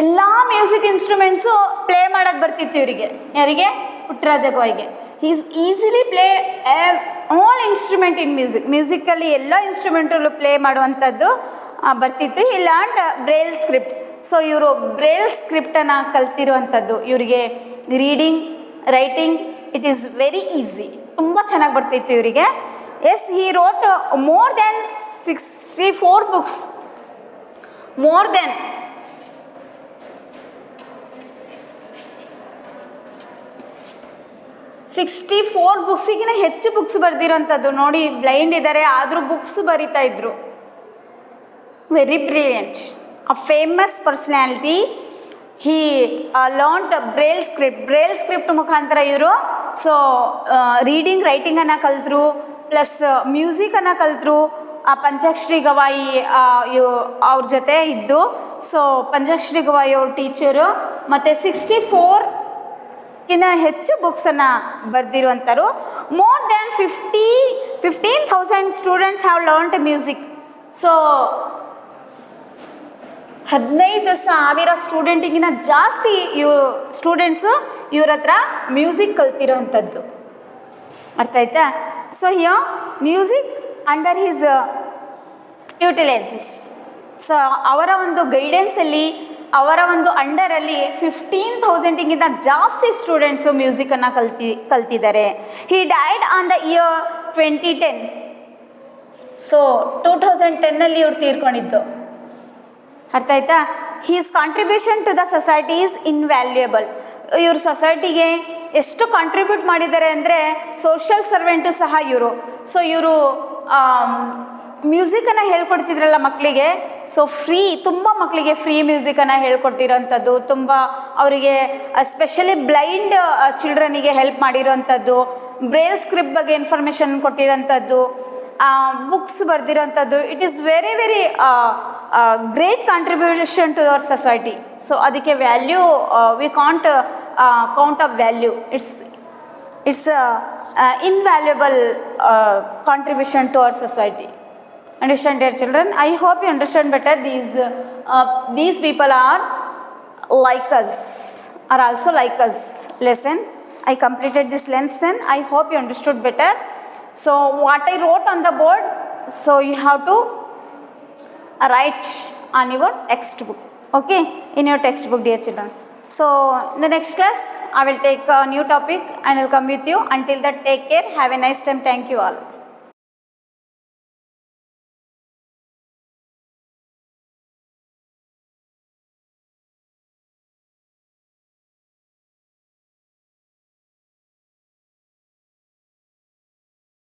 Speaker 2: ಎಲ್ಲ ಮ್ಯೂಸಿಕ್ ಇನ್ಸ್ಟ್ರೂಮೆಂಟ್ಸು ಪ್ಲೇ ಮಾಡೋದು ಬರ್ತಿತ್ತು ಇವರಿಗೆ. ಯಾರಿಗೆ? ಪುಟ್ಟರಾಜ ಗವಾಯಿಗೆ. Is easily play all instrument in ಮ್ಯೂಸಿಕಲ್ಲಿ ಎಲ್ಲ ಇನ್ಸ್ಟ್ರೂಮೆಂಟಲ್ಲೂ ಪ್ಲೇ ಮಾಡುವಂಥದ್ದು ಬರ್ತಿತ್ತು. He learned braille script. So ಇವರು ಬ್ರೇಲ್ ಸ್ಕ್ರಿಪ್ಟನ್ನು ಕಲ್ತಿರುವಂಥದ್ದು. ಇವರಿಗೆ reading, writing it is very easy, ತುಂಬ ಚೆನ್ನಾಗಿ ಬರ್ತಿತ್ತು ಇವರಿಗೆ. Yes, he wrote more than 64 books. More than 64 ಬುಕ್ಸಿಗಿನ ಹೆಚ್ಚು ಬುಕ್ಸ್ ಬರೆದಿರೋಂಥದ್ದು. ನೋಡಿ, ಬ್ಲೈಂಡ್ ಇದ್ದಾರೆ ಆದರೂ ಬುಕ್ಸ್ ಬರಿತಾ ಇದ್ರು. Very brilliant, a famous personality. He learned Braille script ಮುಖಾಂತರ ಇವರು ಸೊ ರೀಡಿಂಗ್, ರೈಟಿಂಗನ್ನು ಕಲಿತರು, ಪ್ಲಸ್ ಮ್ಯೂಸಿಕನ್ನು ಕಲಿತರು. ಪಂಚಾಕ್ಷರಿ ಗವಾಯಿ ಅವ್ರ ಜೊತೆ ಇದ್ದು. ಸೊ ಪಂಚಾಕ್ಷರಿ ಗವಾಯಿ ಅವ್ರ ಟೀಚರು. ಮತ್ತು 64 ಹೆಚ್ಚು ಬುಕ್ಸನ್ನು ಬರೆದಿರುವಂಥರು. More than 15,000 students have learned music. So 15,000 ಸ್ಟೂಡೆಂಟಿಗಿನ ಜಾಸ್ತಿ ಸ್ಟೂಡೆಂಟ್ಸು ಇವ್ರ ಹತ್ರ ಮ್ಯೂಸಿಕ್ ಕಲ್ತಿರೋವಂಥದ್ದು. ಅರ್ಥ ಆಯ್ತಾ? So here music under his tutelages. So ಅವರ ಒಂದು ಗೈಡೆನ್ಸಲ್ಲಿ, ಅವರ ಒಂದು ಅಂಡರಲ್ಲಿ 15,000ಗಿಂತ ಜಾಸ್ತಿ ಸ್ಟೂಡೆಂಟ್ಸು ಮ್ಯೂಸಿಕನ್ನು ಕಲ್ತಿದ್ದಾರೆ. He died on the year 2010. So 2010ನಲ್ಲಿ ಇವ್ರು ತೀರ್ಕೊಂಡಿದ್ದು. ಅರ್ಥ ಆಯ್ತಾ? His contribution to the society is invaluable. ಇವ್ರ ಸೊಸೈಟಿಗೆ ಎಷ್ಟು ಕಾಂಟ್ರಿಬ್ಯೂಟ್ ಮಾಡಿದ್ದಾರೆ ಅಂದರೆ ಸೋಷಿಯಲ್ ಸರ್ವೆಂಟು ಸಹ ಇವರು. ಸೊ ಇವರು ಮ್ಯೂಸಿಕನ್ನು ಹೇಳ್ಕೊಡ್ತಿದ್ರಲ್ಲ ಮಕ್ಕಳಿಗೆ. ಸೊ ತುಂಬ ಮಕ್ಕಳಿಗೆ ಫ್ರೀ ಮ್ಯೂಸಿಕನ್ನು ಹೇಳ್ಕೊಟ್ಟಿರೋಂಥದ್ದು, ತುಂಬ ಅವರಿಗೆ ಸ್ಪೆಷಲಿ ಬ್ಲೈಂಡ್ ಚಿಲ್ಡ್ರನಿಗೆ ಹೆಲ್ಪ್ ಮಾಡಿರೋಂಥದ್ದು, ಬ್ರೇಲ್ ಸ್ಕ್ರಿಪ್ಟ್ ಬಗ್ಗೆ ಇನ್ಫಾರ್ಮೇಷನ್ ಕೊಟ್ಟಿರೋಂಥದ್ದು, ಬುಕ್ಸ್ ಬರೆದಿರೋಂಥದ್ದು. It is very very great contribution to our society. So ಅದಕ್ಕೆ value we can't count of value. It's invaluable contribution to our society. Understand, dear children? I hope you understand better. These people are like us, are also like us. Lesson, I completed this lesson. I hope you understood better. So what I wrote on the board, so you have to write on your textbook. Okay, in your textbook, dear children. So in the next class I will take a new topic and I will come with you. Until that, take care, have a nice time. Thank you all.